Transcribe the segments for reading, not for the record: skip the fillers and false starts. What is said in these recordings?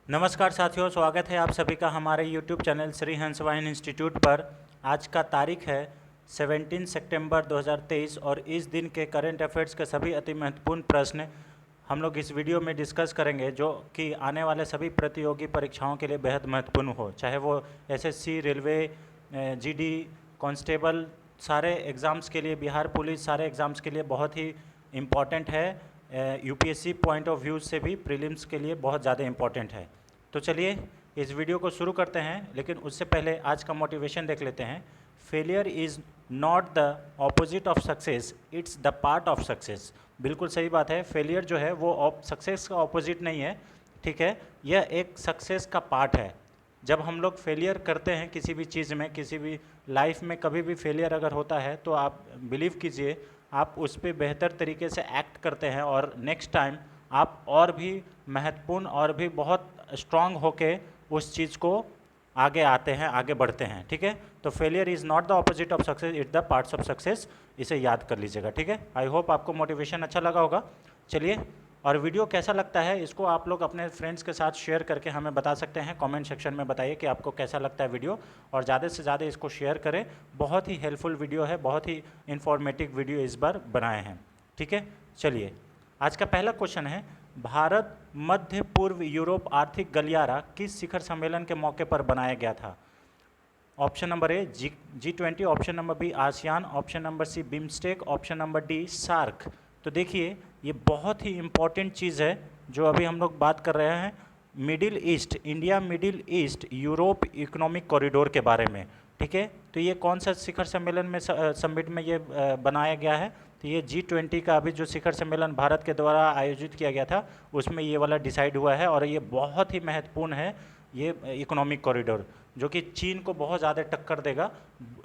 नमस्कार साथियों, स्वागत है आप सभी का हमारे YouTube channel Shri Hans wine institute पर। आज का तारीख है 17 सितंबर 2023 और इस दिन के करंट अफेयर्स के सभी अति महत्वपूर्ण प्रश्न हम लोग इस वीडियो में डिस्कस करेंगे, जो कि आने वाले सभी प्रतियोगी परीक्षाओं के लिए बेहद महत्वपूर्ण हो, चाहे वो एसएससी, रेलवे, जीडी, कांस्टेबल, सारे एग्ज़ाम्स के लिए, बिहार पुलिस, सारे एग्ज़ाम्स के लिए बहुत ही इम्पॉर्टेंट है। यूपीएससी पॉइंट ऑफ व्यू से भी प्रीलिम्स के लिए बहुत ज़्यादा इम्पॉर्टेंट है। तो चलिए इस वीडियो को शुरू करते हैं, लेकिन उससे पहले आज का मोटिवेशन देख लेते हैं। Failure is not the opposite of success, it's the part of success. बिल्कुल सही बात है। फेलियर जो है वो सक्सेस का ऑपोजिट नहीं है, ठीक है, यह एक सक्सेस का पार्ट है। जब हम लोग फेलियर करते हैं किसी भी चीज़ में, किसी भी लाइफ में कभी भी फेलियर अगर होता है तो आप बिलीव कीजिए, आप उस पर बेहतर तरीके से एक्ट करते हैं और नेक्स्ट टाइम आप और भी महत्वपूर्ण और भी बहुत स्ट्रांग होके उस चीज़ को आगे आते हैं, आगे बढ़ते हैं, ठीक है। तो failure is not the opposite of success, it's the parts of success. इसे याद कर लीजिएगा, ठीक है। आई होप आपको मोटिवेशन अच्छा लगा होगा। चलिए, और वीडियो कैसा लगता है इसको आप लोग अपने फ्रेंड्स के साथ शेयर करके हमें बता सकते हैं। कमेंट सेक्शन में बताइए कि आपको कैसा लगता है वीडियो, और ज़्यादा से ज़्यादा इसको शेयर करें। बहुत ही हेल्पफुल वीडियो है, बहुत ही इन्फॉर्मेटिव वीडियो इस बार बनाए हैं, ठीक है। चलिए, आज का पहला क्वेश्चन है, भारत मध्य पूर्व यूरोप आर्थिक गलियारा किस शिखर सम्मेलन के मौके पर बनाया गया था? Option number A G20, option number B ASEAN, option number C BIMSTEC, option number D SAARC. तो देखिए, ये बहुत ही इम्पॉर्टेंट चीज़ है जो अभी हम लोग बात कर रहे हैं, middle east, India middle east Europe economic corridor के बारे में, ठीक है। तो ये कौन सा शिखर सम्मेलन में समिट में ये बनाया गया है? तो ये G20 का अभी जो शिखर सम्मेलन भारत के द्वारा आयोजित किया गया था उसमें ये वाला डिसाइड हुआ है, और ये बहुत ही महत्वपूर्ण है, ये इकोनॉमिक कॉरिडोर, जो कि चीन को बहुत ज़्यादा टक्कर देगा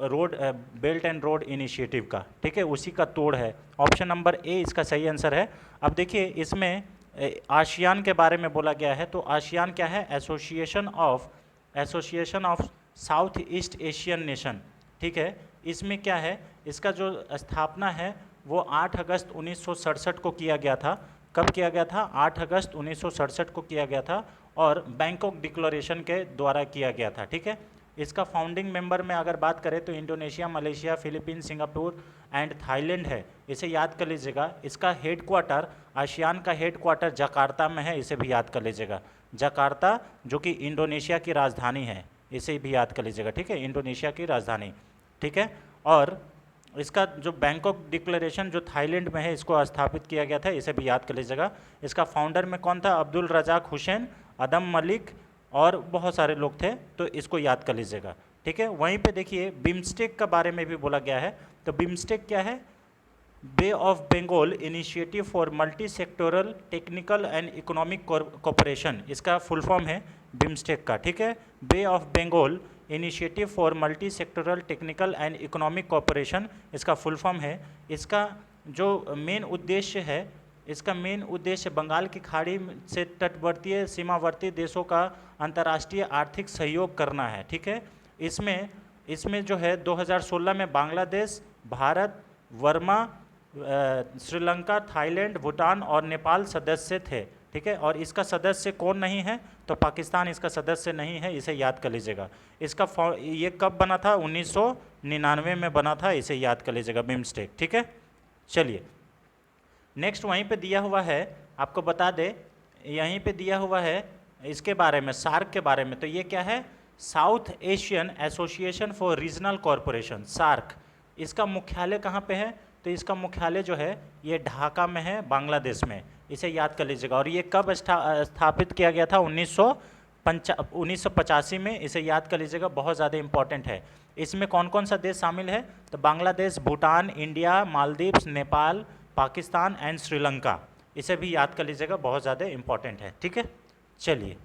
road belt and road initiative का, ठीक है, उसी का तोड़ है। ऑप्शन नंबर ए इसका सही आंसर है। अब देखिए, इसमें आसियान के बारे में बोला गया है। तो आसियान क्या है? Association of south east Asian nation, ठीक है। इसमें क्या है, इसका जो स्थापना है वो 8 अगस्त 1967 को किया गया था। कब किया गया था? 8 अगस्त 1967 को किया गया था, और बैंकॉक डिक्लेरेशन के द्वारा किया गया था, ठीक है। इसका फाउंडिंग मेंबर में अगर बात करें तो Indonesia, Malaysia, Philippines, Singapore and Thailand है। इसे याद कर लीजिएगा। इसका हेडक्वार्टर, आसियान का हेडक्वार्टर जकार्ता में है, इसे भी याद कर लीजिएगा। जकार्ता, जो कि इंडोनेशिया की राजधानी है, इसे भी याद कर लीजिएगा, ठीक है, इंडोनेशिया की राजधानी, ठीक है। और इसका जो बैंकॉक डिक्लेरेशन जो थाईलैंड में है, इसको स्थापित किया गया था, इसे भी याद कर लीजिएगा। इसका फाउंडर में कौन था? अब्दुल रजाक हुसैन, अदम मलिक और बहुत सारे लोग थे, तो इसको याद कर लीजिएगा, ठीक है। वहीं पे देखिए, बिम्स्टेक का बारे में भी बोला गया है। तो बिम्स्टेक क्या है? Bay of Bengal initiative for multi sectoral technical and economic cooperation, इसका फुल फॉर्म है बिम्स्टेक का, ठीक है। Bay of Bengal initiative for multi sectoral technical and economic cooperation, इसका फुल फॉर्म है। इसका जो मेन उद्देश्य है, इसका मेन उद्देश्य बंगाल की खाड़ी से तटवर्तीय सीमावर्ती देशों का अंतर्राष्ट्रीय आर्थिक सहयोग करना है, ठीक है। इसमें इसमें जो है 2016 में बांग्लादेश, भारत, वर्मा, श्रीलंका, थाईलैंड, भूटान और नेपाल सदस्य थे, ठीक है। और इसका सदस्य कौन नहीं है? तो पाकिस्तान इसका सदस्य नहीं है, इसे याद कर लीजिएगा। इसका ये कब बना था? 1999 में बना था, इसे याद कर लीजिएगा, बिम्स्टेक, ठीक है। चलिए, नेक्स्ट वहीं पे दिया हुआ है, आपको बता दे, यहीं पे दिया हुआ है इसके बारे में, सार्क के बारे में। तो ये क्या है? South Asian Association for Regional Corporation, SAARC. इसका मुख्यालय कहाँ पे है? तो इसका मुख्यालय जो है ये ढाका में है, बांग्लादेश में, इसे याद कर लीजिएगा। और ये कब स्थापित किया गया था? 1985 में, इसे याद कर लीजिएगा, बहुत ज़्यादा इंपॉर्टेंट है। इसमें कौन कौन सा देश शामिल है? तो बांग्लादेश, भूटान, इंडिया, मालदीव्स, नेपाल, पाकिस्तान एंड श्रीलंका, इसे भी याद कर लीजिएगा, बहुत ज़्यादा इंपॉर्टेंट है, ठीक है। चलिए,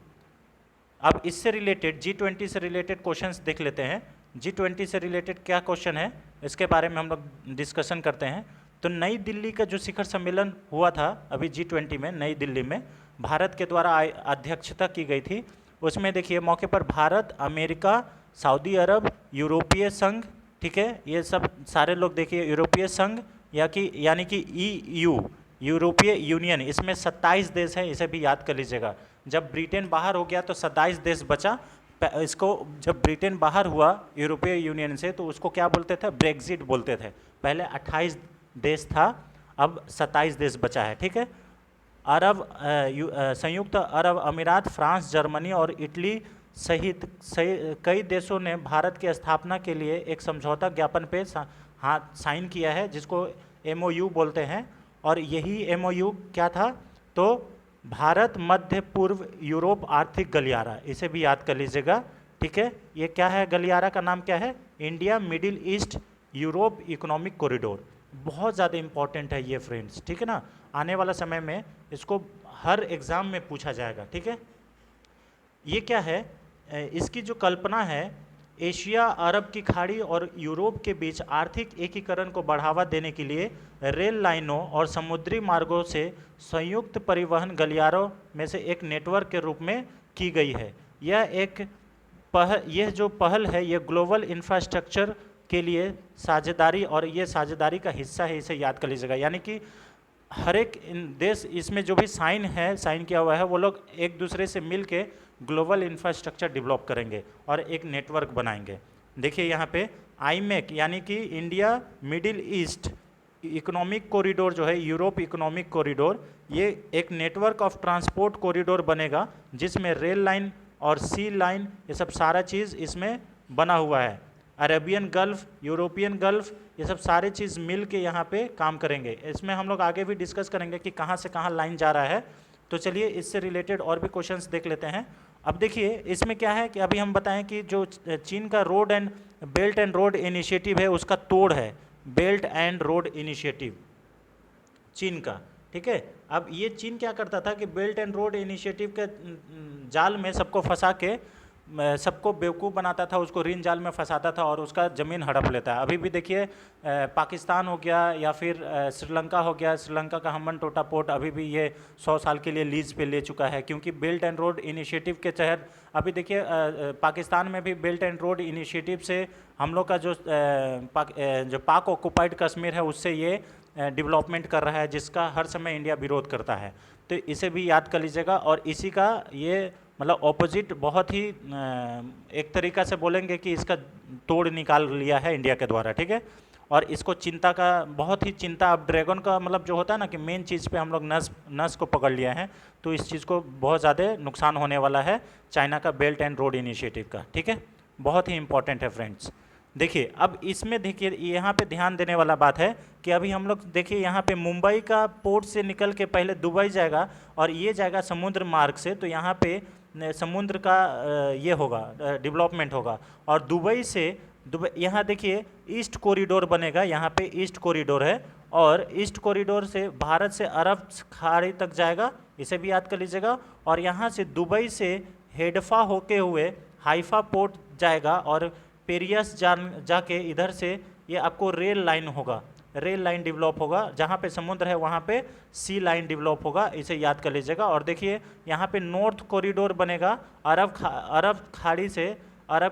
अब इससे रिलेटेड G20 से रिलेटेड क्वेश्चंस देख लेते हैं। G20 से रिलेटेड क्या क्वेश्चन है, इसके बारे में हम लोग डिस्कशन करते हैं। तो नई दिल्ली का जो शिखर सम्मेलन हुआ था अभी G20 में, नई दिल्ली में भारत के द्वारा अध्यक्षता की गई थी। उसमें देखिए, मौके पर भारत, अमेरिका, सऊदी अरब, यूरोपीय संघ, ठीक है, ये सब सारे लोग देखिए, यूरोपीय संघ यानी कि EU, यूरोपीय यूनियन, इसमें 27 देश हैं, इसे भी याद कर लीजिएगा। जब ब्रिटेन बाहर हो गया तो 27 देश बचा। इसको जब ब्रिटेन बाहर हुआ यूरोपीय यूनियन से तो उसको क्या बोलते थे, ब्रेग्जिट बोलते थे। पहले 28 देश था, अब 27 देश बचा है, ठीक है। संयुक्त अरब अमीरात, फ्रांस, जर्मनी और इटली सहित कई देशों ने भारत की स्थापना के लिए एक समझौता ज्ञापन पे हाथ साइन किया है, जिसको MOU बोलते हैं। और यही MOU क्या था, तो भारत मध्य पूर्व यूरोप आर्थिक गलियारा, इसे भी याद कर लीजिएगा, ठीक है। ये क्या है, गलियारा का नाम क्या है, India middle east Europe economic corridor. बहुत ज़्यादा इंपॉर्टेंट है ये फ्रेंड्स, ठीक है ना। आने वाला समय में इसको हर एग्ज़ाम में पूछा जाएगा, ठीक है। ये क्या है, इसकी जो कल्पना है, एशिया, अरब की खाड़ी और यूरोप के बीच आर्थिक एकीकरण को बढ़ावा देने के लिए रेल लाइनों और समुद्री मार्गों से संयुक्त परिवहन गलियारों में से एक नेटवर्क के रूप में की गई है। यह जो पहल है, ये ग्लोबल इंफ्रास्ट्रक्चर के लिए साझेदारी, और ये साझेदारी का हिस्सा है, इसे याद कर लीजिएगा। यानी कि हर एक देश इसमें जो भी साइन किया हुआ है, वो लोग एक दूसरे से मिल के ग्लोबल इंफ्रास्ट्रक्चर डेवलप करेंगे और एक नेटवर्क बनाएंगे। देखिए यहाँ पे IMEC यानी कि India middle east economic corridor जो है, यूरोप इकोनॉमिक कॉरिडोर, ये एक नेटवर्क ऑफ ट्रांसपोर्ट कॉरिडोर बनेगा, जिसमें रेल लाइन और सी लाइन, ये सब सारा चीज़ इसमें बना हुआ है। अरेबियन गल्फ, यूरोपियन गल्फ, ये सब सारे चीज़ मिल के यहाँ पे काम करेंगे। इसमें हम लोग आगे भी डिस्कस करेंगे कि कहाँ से कहाँ लाइन जा रहा है। तो चलिए इससे रिलेटेड और भी क्वेश्चंस देख लेते हैं। अब देखिए इसमें क्या है कि अभी हम बताएं कि जो चीन का बेल्ट एंड रोड इनिशिएटिव है, उसका तोड़ है बेल्ट एंड रोड इनिशिएटिव चीन का, ठीक है। अब ये चीन क्या करता था कि बेल्ट एंड रोड इनिशिएटिव के जाल में सबको फंसा के सबको बेवकूफ़ बनाता था, उसको ऋण जाल में फंसाता था और उसका ज़मीन हड़प लेता है। अभी भी देखिए पाकिस्तान हो गया या फिर श्रीलंका हो गया, श्रीलंका का हम्बनटोटा पोर्ट अभी भी ये 100 साल के लिए लीज पे ले चुका है, क्योंकि बेल्ट एंड रोड इनिशिएटिव के तहत अभी देखिए पाकिस्तान में भी बेल्ट एंड रोड इनिशिएटिव से हम लोग का जो पाक ऑक्युपाइड कश्मीर है, उससे ये डेवलपमेंट कर रहा है, जिसका हर समय इंडिया विरोध करता है। तो इसे भी याद कर लीजिएगा। और इसी का ये मतलब ऑपोजिट, बहुत ही एक तरीक़ा से बोलेंगे कि इसका तोड़ निकाल लिया है इंडिया के द्वारा, ठीक है। और इसको चिंता का, बहुत ही चिंता, अब ड्रैगन का मतलब जो होता है ना कि मेन चीज़ पे हम लोग नस को पकड़ लिया है, तो इस चीज़ को बहुत ज़्यादा नुकसान होने वाला है चाइना का बेल्ट एंड रोड इनिशिएटिव का, ठीक है। बहुत ही इंपॉर्टेंट है फ्रेंड्स। देखिए अब इसमें देखिए यहाँ पे ध्यान देने वाला बात है कि अभी हम लोग देखिए यहाँ पे मुंबई का पोर्ट से निकल के पहले दुबई जाएगा और ये जाएगा समुद्र मार्ग से, तो यहाँ पे समुद्र का ये होगा, डेवलपमेंट होगा। और दुबई यहाँ देखिए ईस्ट कॉरिडोर बनेगा, यहाँ पे ईस्ट कॉरिडोर है, और ईस्ट कॉरिडोर से भारत से अरब खाड़ी तक जाएगा, इसे भी याद कर लीजिएगा। और यहाँ से दुबई से हेडफा होके हुए हाइफा पोर्ट जाएगा और पेरियस जाके इधर से ये आपको रेल लाइन होगा, रेल लाइन डेवलप होगा, जहाँ पे समुद्र है वहाँ पे सी लाइन डेवलप होगा, इसे याद कर लीजिएगा। और देखिए यहाँ पे नॉर्थ कॉरिडोर बनेगा, अरब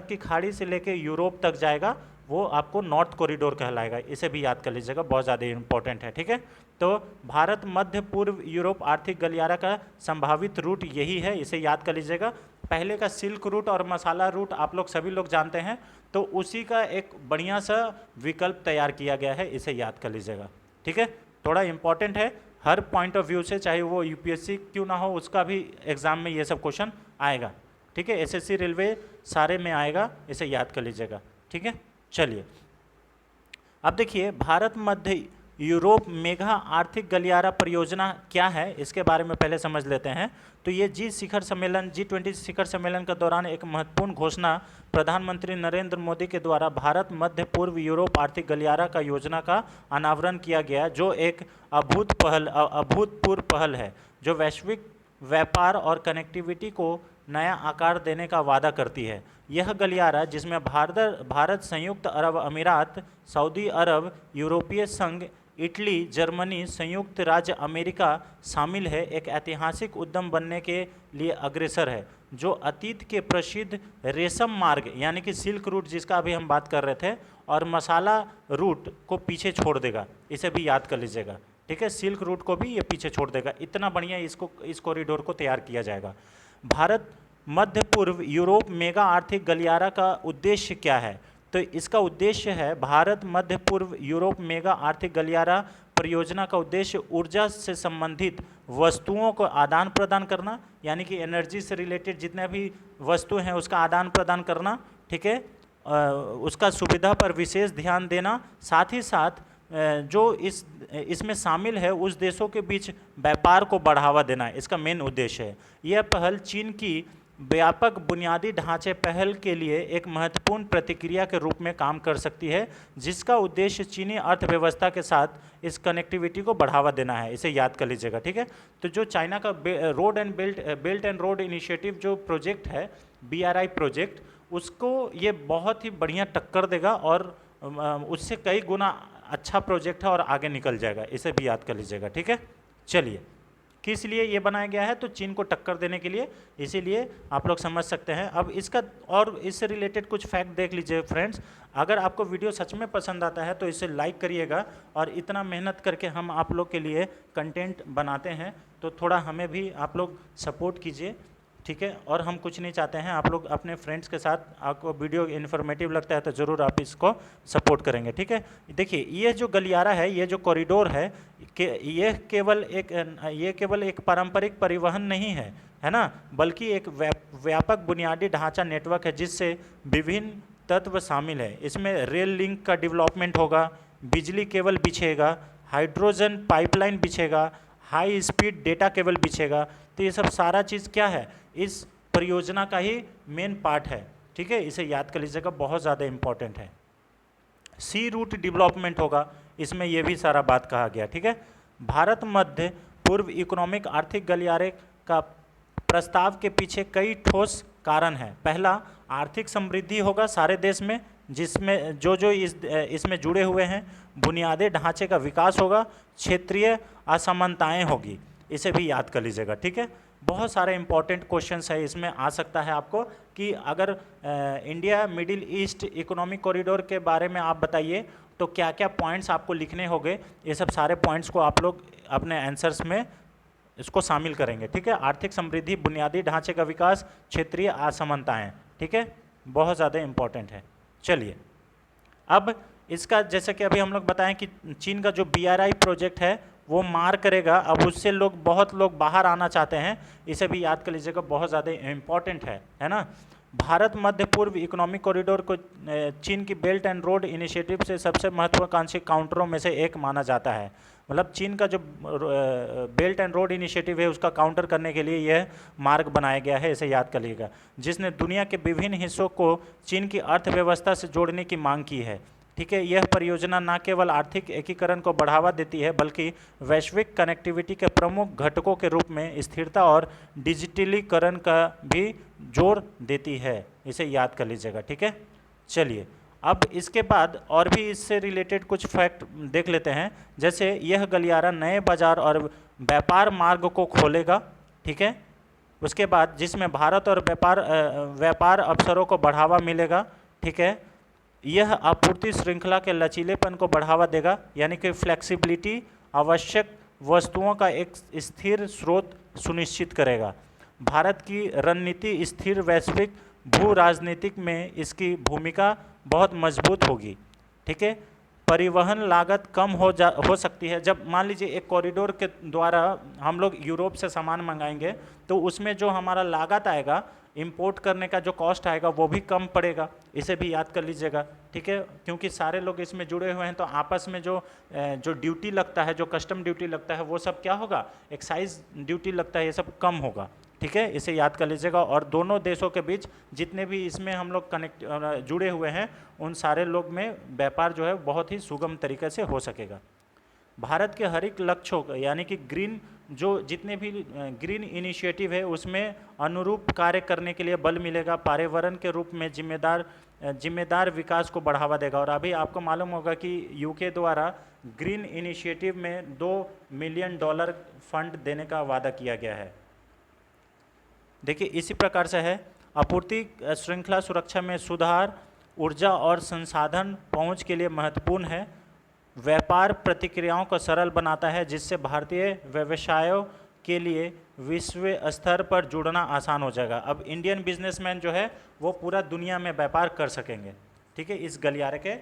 की खाड़ी से लेके यूरोप तक जाएगा, वो आपको नॉर्थ कॉरिडोर कहलाएगा, इसे भी याद कर लीजिएगा, बहुत ज़्यादा इंपॉर्टेंट है, ठीक है। तो भारत मध्य पूर्व यूरोप आर्थिक गलियारा का संभावित रूट यही है, इसे याद कर लीजिएगा। पहले का सिल्क रूट और मसाला रूट आप लोग सभी लोग जानते हैं, तो उसी का एक बढ़िया सा विकल्प तैयार किया गया है, इसे याद कर लीजिएगा, ठीक है। थोड़ा इंपॉर्टेंट है हर पॉइंट ऑफ व्यू से, चाहे वो UPSC क्यों ना हो, उसका भी एग्ज़ाम में ये सब क्वेश्चन आएगा, ठीक है। SSC रेलवे सारे में आएगा, इसे याद कर लीजिएगा, ठीक है। चलिए अब देखिए भारत मध्य यूरोप मेगा आर्थिक गलियारा परियोजना क्या है, इसके बारे में पहले समझ लेते हैं। तो ये G20 शिखर सम्मेलन के दौरान एक महत्वपूर्ण घोषणा प्रधानमंत्री नरेंद्र मोदी के द्वारा भारत मध्य पूर्व यूरोप आर्थिक गलियारा का योजना का अनावरण किया गया, जो एक अभूतपूर्व पहल है, जो वैश्विक व्यापार और कनेक्टिविटी को नया आकार देने का वादा करती है। यह गलियारा, जिसमें भारत, संयुक्त अरब अमीरात, सऊदी अरब, यूरोपीय संघ, इटली, जर्मनी, संयुक्त राज्य अमेरिका शामिल है, एक ऐतिहासिक उद्यम बनने के लिए अग्रसर है, जो अतीत के प्रसिद्ध रेशम मार्ग यानी कि सिल्क रूट, जिसका अभी हम बात कर रहे थे, और मसाला रूट को पीछे छोड़ देगा, इसे भी याद कर लीजिएगा, ठीक है, सिल्क रूट को भी ये पीछे छोड़ देगा। इतना बढ़िया इस कॉरिडोर को तैयार किया जाएगा। भारत मध्य पूर्व यूरोप मेगा आर्थिक गलियारा का उद्देश्य क्या है? तो इसका उद्देश्य है, भारत मध्य पूर्व यूरोप मेगा आर्थिक गलियारा परियोजना का उद्देश्य ऊर्जा से संबंधित वस्तुओं को आदान प्रदान करना, यानी कि एनर्जी से रिलेटेड जितने भी वस्तु हैं उसका आदान प्रदान करना, ठीक है, उसका सुविधा पर विशेष ध्यान देना, साथ ही साथ जो इसमें शामिल है उस देशों के बीच व्यापार को बढ़ावा देना इसका मेन उद्देश्य है। यह पहल चीन की व्यापक बुनियादी ढांचे पहल के लिए एक महत्वपूर्ण प्रतिक्रिया के रूप में काम कर सकती है, जिसका उद्देश्य चीनी अर्थव्यवस्था के साथ इस कनेक्टिविटी को बढ़ावा देना है। इसे याद कर लीजिएगा, ठीक है। तो जो चाइना का बेल्ट एंड रोड इनिशिएटिव जो प्रोजेक्ट है, BRI प्रोजेक्ट, उसको ये बहुत ही बढ़िया टक्कर देगा और उससे कई गुना अच्छा प्रोजेक्ट है और आगे निकल जाएगा। इसे भी याद कर लीजिएगा, ठीक है। चलिए, किस लिए ये बनाया गया है? तो चीन को टक्कर देने के लिए, इसीलिए आप लोग समझ सकते हैं। अब इसका और इससे रिलेटेड कुछ फैक्ट देख लीजिए फ्रेंड्स। अगर आपको वीडियो सच में पसंद आता है तो इसे लाइक करिएगा, और इतना मेहनत करके हम आप लोग के लिए कंटेंट बनाते हैं तो थोड़ा हमें भी आप लोग सपोर्ट कीजिए, ठीक है। और हम कुछ नहीं चाहते हैं, आप लोग अपने फ्रेंड्स के साथ, आपको वीडियो इन्फॉर्मेटिव लगता है तो ज़रूर आप इसको सपोर्ट करेंगे, ठीक है। देखिए, ये जो गलियारा है, ये जो कॉरिडोर है, ये केवल एक पारंपरिक परिवहन नहीं है ना, बल्कि एक व्यापक बुनियादी ढांचा नेटवर्क है जिससे विभिन्न तत्व शामिल है। इसमें रेल लिंक का डेवलपमेंट होगा, बिजली केबल बिछेगा, हाइड्रोजन पाइपलाइन बिछेगा, हाई स्पीड डेटा केबल बिछेगा। तो ये सब सारा चीज़ क्या है? इस परियोजना का ही मेन पार्ट है, ठीक है। इसे याद कर लीजिएगा, बहुत ज़्यादा इंपॉर्टेंट है। सी रूट डेवलपमेंट होगा, इसमें यह भी सारा बात कहा गया, ठीक है। भारत मध्य पूर्व इकोनॉमिक आर्थिक गलियारे का प्रस्ताव के पीछे कई ठोस कारण हैं। पहला, आर्थिक समृद्धि होगा सारे देश में, जिसमें जो इसमें जुड़े हुए हैं। बुनियादी ढांचे का विकास होगा, क्षेत्रीय असमानताएं होगी। इसे भी याद कर लीजिएगा, ठीक है। बहुत सारे इंपॉर्टेंट क्वेश्चंस है इसमें आ सकता है आपको, कि अगर India middle east economic corridor के बारे में आप बताइए तो क्या क्या पॉइंट्स आपको लिखने होंगे। ये सब सारे पॉइंट्स को आप लोग अपने आंसर्स में इसको शामिल करेंगे, ठीक है। आर्थिक समृद्धि, बुनियादी ढांचे का विकास, क्षेत्रीय असमानताएं, ठीक है, बहुत ज़्यादा इंपॉर्टेंट है। चलिए, अब इसका जैसे कि अभी हम लोग बताएं कि चीन का जो BRI प्रोजेक्ट है वो मार करेगा, अब उससे बहुत लोग बाहर आना चाहते हैं। इसे भी याद कर लीजिएगा, बहुत ज़्यादा इम्पॉर्टेंट है ना। भारत मध्य पूर्व इकोनॉमिक कॉरिडोर को चीन की बेल्ट एंड रोड इनिशिएटिव से सबसे महत्वाकांक्षी काउंटरों में से एक माना जाता है। मतलब चीन का जो बेल्ट एंड रोड इनिशिएटिव है उसका काउंटर करने के लिए यह मार्ग बनाया गया है, इसे याद कर लीजिएगा, जिसने दुनिया के विभिन्न हिस्सों को चीन की अर्थव्यवस्था से जोड़ने की मांग की है, ठीक है। यह परियोजना न केवल आर्थिक एकीकरण को बढ़ावा देती है, बल्कि वैश्विक कनेक्टिविटी के प्रमुख घटकों के रूप में स्थिरता और डिजिटलीकरण का भी जोर देती है। इसे याद कर लीजिएगा, ठीक है। चलिए, अब इसके बाद और भी इससे रिलेटेड कुछ फैक्ट देख लेते हैं। जैसे यह गलियारा नए बाजार और व्यापार मार्ग को खोलेगा, ठीक है। उसके बाद जिसमें भारत और व्यापार अवसरों को बढ़ावा मिलेगा, ठीक है। यह आपूर्ति श्रृंखला के लचीलेपन को बढ़ावा देगा, यानी कि फ्लेक्सिबिलिटी, आवश्यक वस्तुओं का एक स्थिर स्रोत सुनिश्चित करेगा। भारत की रणनीति स्थिर वैश्विक भू राजनीतिक में इसकी भूमिका बहुत मजबूत होगी, ठीक है। परिवहन लागत कम हो सकती है। जब मान लीजिए एक कॉरिडोर के द्वारा हम लोग यूरोप से सामान मंगाएंगे तो उसमें जो हमारा लागत आएगा, इंपोर्ट करने का जो कॉस्ट आएगा वो भी कम पड़ेगा। इसे भी याद कर लीजिएगा, ठीक है, क्योंकि सारे लोग इसमें जुड़े हुए हैं तो आपस में जो ड्यूटी लगता है, जो कस्टम ड्यूटी लगता है, वो सब क्या होगा, एक्साइज ड्यूटी लगता है, ये सब कम होगा, ठीक है। इसे याद कर लीजिएगा। और दोनों देशों के बीच जितने भी इसमें हम लोग जुड़े हुए हैं उन सारे लोग में व्यापार जो है बहुत ही सुगम तरीके से हो सकेगा। भारत के हर एक लक्ष्यों को, यानी कि जितने भी ग्रीन इनिशिएटिव है उसमें अनुरूप कार्य करने के लिए बल मिलेगा। पर्यावरण के रूप में जिम्मेदार विकास को बढ़ावा देगा। और अभी आपको मालूम होगा कि यूके द्वारा ग्रीन इनिशिएटिव में $2 मिलियन फंड देने का वादा किया गया है। देखिए, इसी प्रकार से है आपूर्ति श्रृंखला सुरक्षा में सुधार ऊर्जा और संसाधन पहुंच के लिए महत्वपूर्ण है। व्यापार प्रक्रियाओं को सरल बनाता है, जिससे भारतीय व्यवसायों के लिए विश्व स्तर पर जुड़ना आसान हो जाएगा। अब इंडियन बिजनेसमैन जो है वो पूरा दुनिया में व्यापार कर सकेंगे, ठीक है, इस गलियारे के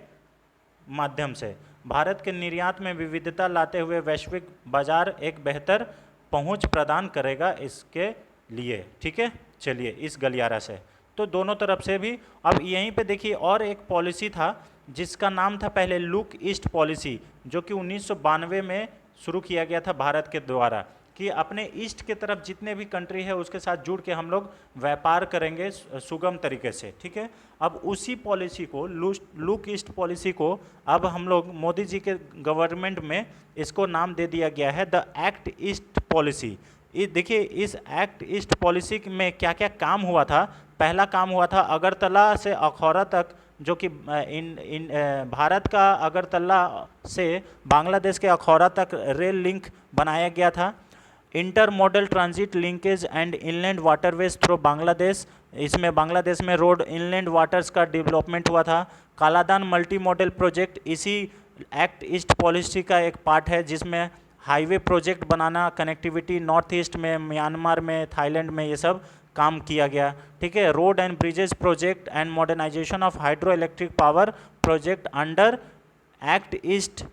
माध्यम से। भारत के निर्यात में विविधता लाते हुए वैश्विक बाजार एक बेहतर पहुंच प्रदान करेगा इसके लिए, ठीक है। चलिए, इस गलियारा से तो दोनों तरफ से भी। अब यहीं पे देखिए और एक पॉलिसी था जिसका नाम था पहले लुक ईस्ट पॉलिसी, जो कि 1992 में शुरू किया गया था भारत के द्वारा, कि अपने ईस्ट के तरफ जितने भी कंट्री है उसके साथ जुड़ के हम लोग व्यापार करेंगे सुगम तरीके से, ठीक है। अब उसी पॉलिसी को, लुक ईस्ट पॉलिसी को, अब हम लोग मोदी जी के गवर्नमेंट में इसको नाम दे दिया गया है द एक्ट ईस्ट पॉलिसी। देखिए इस एक्ट ईस्ट पॉलिसी में क्या क्या काम हुआ था। पहला काम हुआ था अगरतला से अखौरा तक, जो कि भारत का अगरतला से बांग्लादेश के अखौरा तक रेल लिंक बनाया गया था। Inter modal transit linkage and inland waterways through Bangladesh, इसमें बांग्लादेश में रोड इनलैंड वाटर्स का डेवलपमेंट हुआ था। कालादान मल्टी मॉडल प्रोजेक्ट इसी एक्ट ईस्ट पॉलिसी का एक पार्ट है, जिसमें हाईवे प्रोजेक्ट बनाना, कनेक्टिविटी नॉर्थ ईस्ट में, म्यांमार में, थाईलैंड में, ये सब काम किया गया, ठीक है। Road and bridges project and modernization of hydro electric power project under act east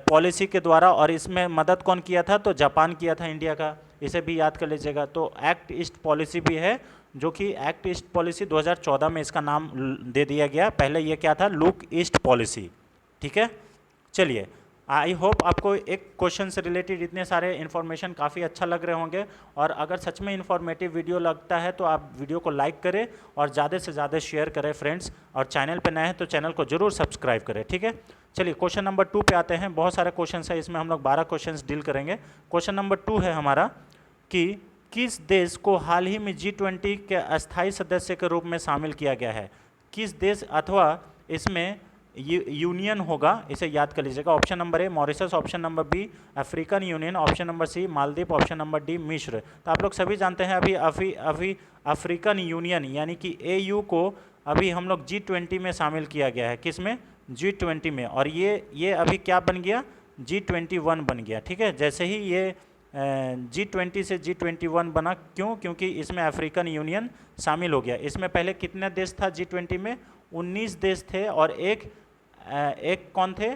policy के द्वारा, और इसमें मदद कौन किया था, तो जापान किया था इंडिया का, इसे भी याद कर लीजिएगा। तो एक्ट ईस्ट पॉलिसी भी है, जो कि एक्ट ईस्ट पॉलिसी 2014 में इसका नाम दे दिया गया। पहले ये क्या था, लुक ईस्ट पॉलिसी, ठीक है। चलिए, आई होप आपको एक क्वेश्चन से रिलेटेड इतने सारे इन्फॉर्मेशन काफ़ी अच्छा लग रहे होंगे, और अगर सच में इन्फॉर्मेटिव वीडियो लगता है तो आप वीडियो को लाइक करें और ज़्यादा से ज़्यादा शेयर करें फ्रेंड्स, और चैनल पे नए हैं तो चैनल को जरूर सब्सक्राइब करें, ठीक है। चलिए क्वेश्चन नंबर 2 पे आते हैं। बहुत सारे क्वेश्चन है, इसमें हम लोग 12 क्वेश्चन डील करेंगे। क्वेश्चन नंबर 2 है हमारा कि किस देश को हाल ही में G20 के अस्थायी सदस्य के रूप में शामिल किया गया है। किस देश, अथवा इसमें यूनियन होगा, इसे याद कर लीजिएगा। Option number A Mauritius, option number B African Union, option number C Maldives, option number D मिस्र। तो आप लोग सभी जानते हैं अभी अफ्रीकन यूनियन यानी कि AU को अभी हम लोग G20 में शामिल किया गया है। किस में, G20 में, और ये अभी क्या बन गया, G21 बन गया, ठीक है। जैसे ही ये G20 से G21 बना, क्यों, क्योंकि इसमें अफ्रीकन यूनियन शामिल हो गया। इसमें पहले कितने देश था G20 में, 19 देश थे, और एक कौन थे,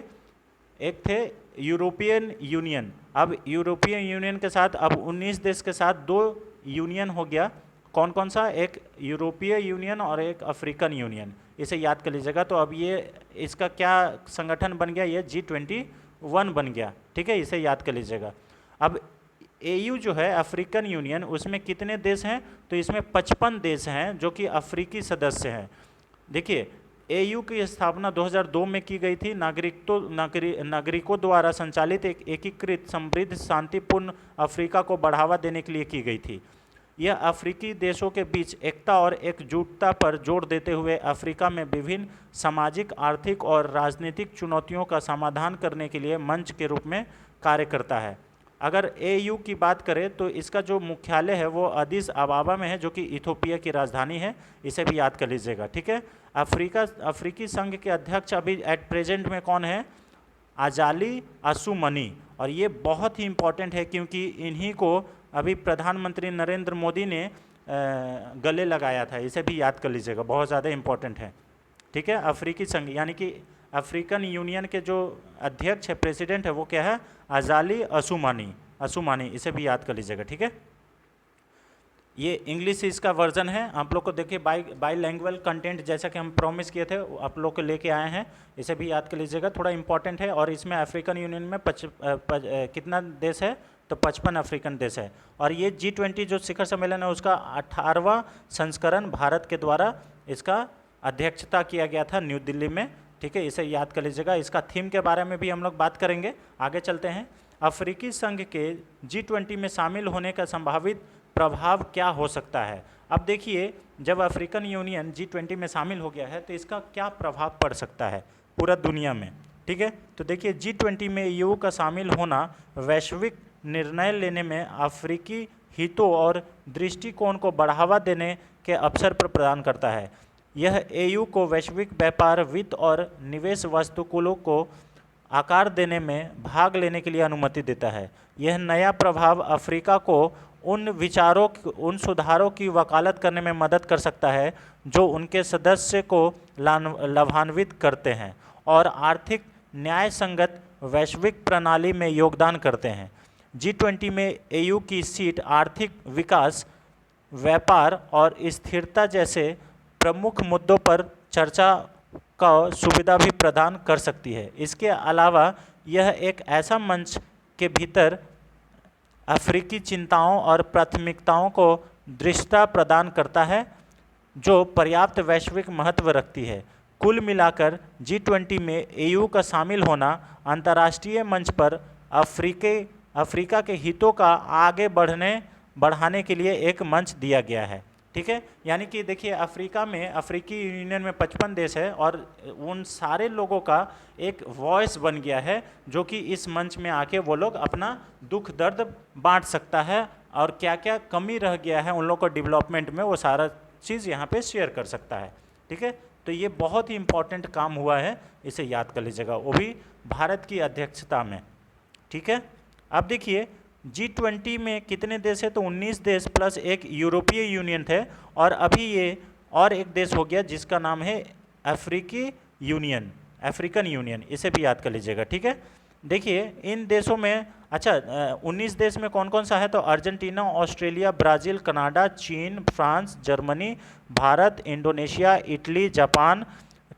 एक थे यूरोपियन यूनियन। अब यूरोपियन यूनियन के साथ अब 19 देश के साथ 2 यूनियन हो गया। कौन कौन सा, एक यूरोपीय यूनियन और एक अफ्रीकन यूनियन, इसे याद कर लीजिएगा। तो अब ये इसका क्या संगठन बन गया, ये G21 बन गया, ठीक है, इसे याद कर लीजिएगा। अब AU जो है अफ्रीकन यूनियन, उसमें कितने देश हैं, तो इसमें 55 देश हैं जो कि अफ्रीकी सदस्य हैं। देखिए AU की स्थापना 2002 में की गई थी। नागरिकों द्वारा संचालित एक एकीकृत समृद्ध शांतिपूर्ण अफ्रीका को बढ़ावा देने के लिए की गई थी। यह अफ्रीकी देशों के बीच एकता और एकजुटता पर जोर देते हुए अफ्रीका में विभिन्न सामाजिक, आर्थिक और राजनीतिक चुनौतियों का समाधान करने के लिए मंच के रूप में कार्य करता है। अगर AU की बात करें तो इसका जो मुख्यालय है वो अदिस अबाबा में है, जो कि इथोपिया की राजधानी है, इसे भी याद कर लीजिएगा, ठीक है। अफ्रीकी संघ के अध्यक्ष अभी एट प्रेजेंट में कौन है, अजाली असुमनी, और ये बहुत ही इम्पोर्टेंट है क्योंकि इन्हीं को अभी प्रधानमंत्री नरेंद्र मोदी ने गले लगाया था, इसे भी याद कर लीजिएगा, बहुत ज़्यादा इम्पोर्टेंट है, ठीक है। अफ्रीकी संघ यानी कि अफ्रीकन यूनियन के जो अध्यक्ष है, प्रेसिडेंट है, वो क्या है, अजाली असुमानी, इसे भी याद कर लीजिएगा, ठीक है। ये इंग्लिश इसका वर्जन है। आप लोग को देखिए बाईलैंग्वेज कंटेंट जैसा कि हम प्रॉमिस किए थे आप लोग को लेके आए हैं, इसे भी याद कर लीजिएगा, थोड़ा इंपॉर्टेंट है। और इसमें अफ्रीकन यूनियन में कितना देश है, तो 55 अफ्रीकन देश है। और ये G20 जो शिखर सम्मेलन है उसका 18वां संस्करण भारत के द्वारा इसका अध्यक्षता किया गया था न्यू दिल्ली में, ठीक है, इसे याद कर लीजिएगा। इसका थीम के बारे में भी हम लोग बात करेंगे। आगे चलते हैं। अफ्रीकी संघ के G20 में शामिल होने का संभावित प्रभाव क्या हो सकता है। अब देखिए, जब अफ्रीकन यूनियन G20 में शामिल हो गया है तो इसका क्या प्रभाव पड़ सकता है पूरा दुनिया में, ठीक है। तो देखिए G20 में EU का शामिल होना वैश्विक निर्णय लेने में अफ्रीकी हितों और दृष्टिकोण को बढ़ावा देने के अवसर पर प्रदान करता है। यह AU को वैश्विक व्यापार, वित्त और निवेश वस्तुकुलों को आकार देने में भाग लेने के लिए अनुमति देता है। यह नया प्रभाव अफ्रीका को उन सुधारों की वकालत करने में मदद कर सकता है जो उनके सदस्य को लाभान्वित करते हैं और आर्थिक न्याय संगत वैश्विक प्रणाली में योगदान करते हैं। G20 में AU की सीट आर्थिक विकास, व्यापार और स्थिरता जैसे प्रमुख मुद्दों पर चर्चा का सुविधा भी प्रदान कर सकती है। इसके अलावा यह एक ऐसा मंच के भीतर अफ्रीकी चिंताओं और प्राथमिकताओं को दृश्यता प्रदान करता है जो पर्याप्त वैश्विक महत्व रखती है। कुल मिलाकर G20 में AU का शामिल होना अंतर्राष्ट्रीय मंच पर अफ्रीका के हितों का आगे बढ़ाने के लिए एक मंच दिया गया है। ठीक है, यानी कि देखिए अफ्रीकी यूनियन में 55 देश है और उन सारे लोगों का एक वॉइस बन गया है जो कि इस मंच में आके वो लोग अपना दुख दर्द बांट सकता है और क्या क्या कमी रह गया है उन लोगों को डेवलपमेंट में, वो सारा चीज़ यहाँ पे शेयर कर सकता है। ठीक है, तो ये बहुत ही इम्पोर्टेंट काम हुआ है, इसे याद कर लीजिएगा, वो भी भारत की अध्यक्षता में। ठीक है, अब देखिए G20 में कितने देश है, तो 19 देश प्लस एक यूरोपीय यूनियन थे और अभी ये और एक देश हो गया जिसका नाम है अफ्रीकन यूनियन, इसे भी याद कर लीजिएगा। ठीक है, देखिए इन देशों में 19 देश में कौन कौन सा है, तो अर्जेंटीना, ऑस्ट्रेलिया, ब्राज़ील, कनाडा, चीन, France, Germany, Bharat, Indonesia, Italy, Japan,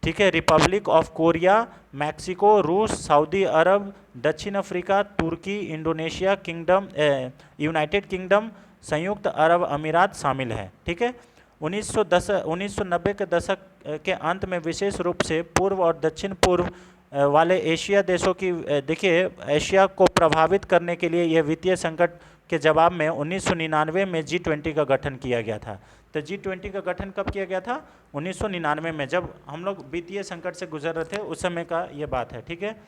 ठीक है, रिपब्लिक ऑफ कोरिया, मैक्सिको, रूस, सऊदी अरब, दक्षिण अफ्रीका, तुर्की, इंडोनेशिया, यूनाइटेड किंगडम, संयुक्त अरब अमीरात शामिल है। ठीक है, 1990 के दशक के अंत में विशेष रूप से पूर्व और दक्षिण पूर्व वाले एशिया देशों की देखिए एशिया को प्रभावित करने के लिए यह वित्तीय संकट के जवाब में 1999 में G20 का गठन किया गया था। तो G20 का गठन कब किया गया था, 1999 में, जब हम लोग वित्तीय संकट से गुजर रहे थे उस समय का ये बात है। ठीक है,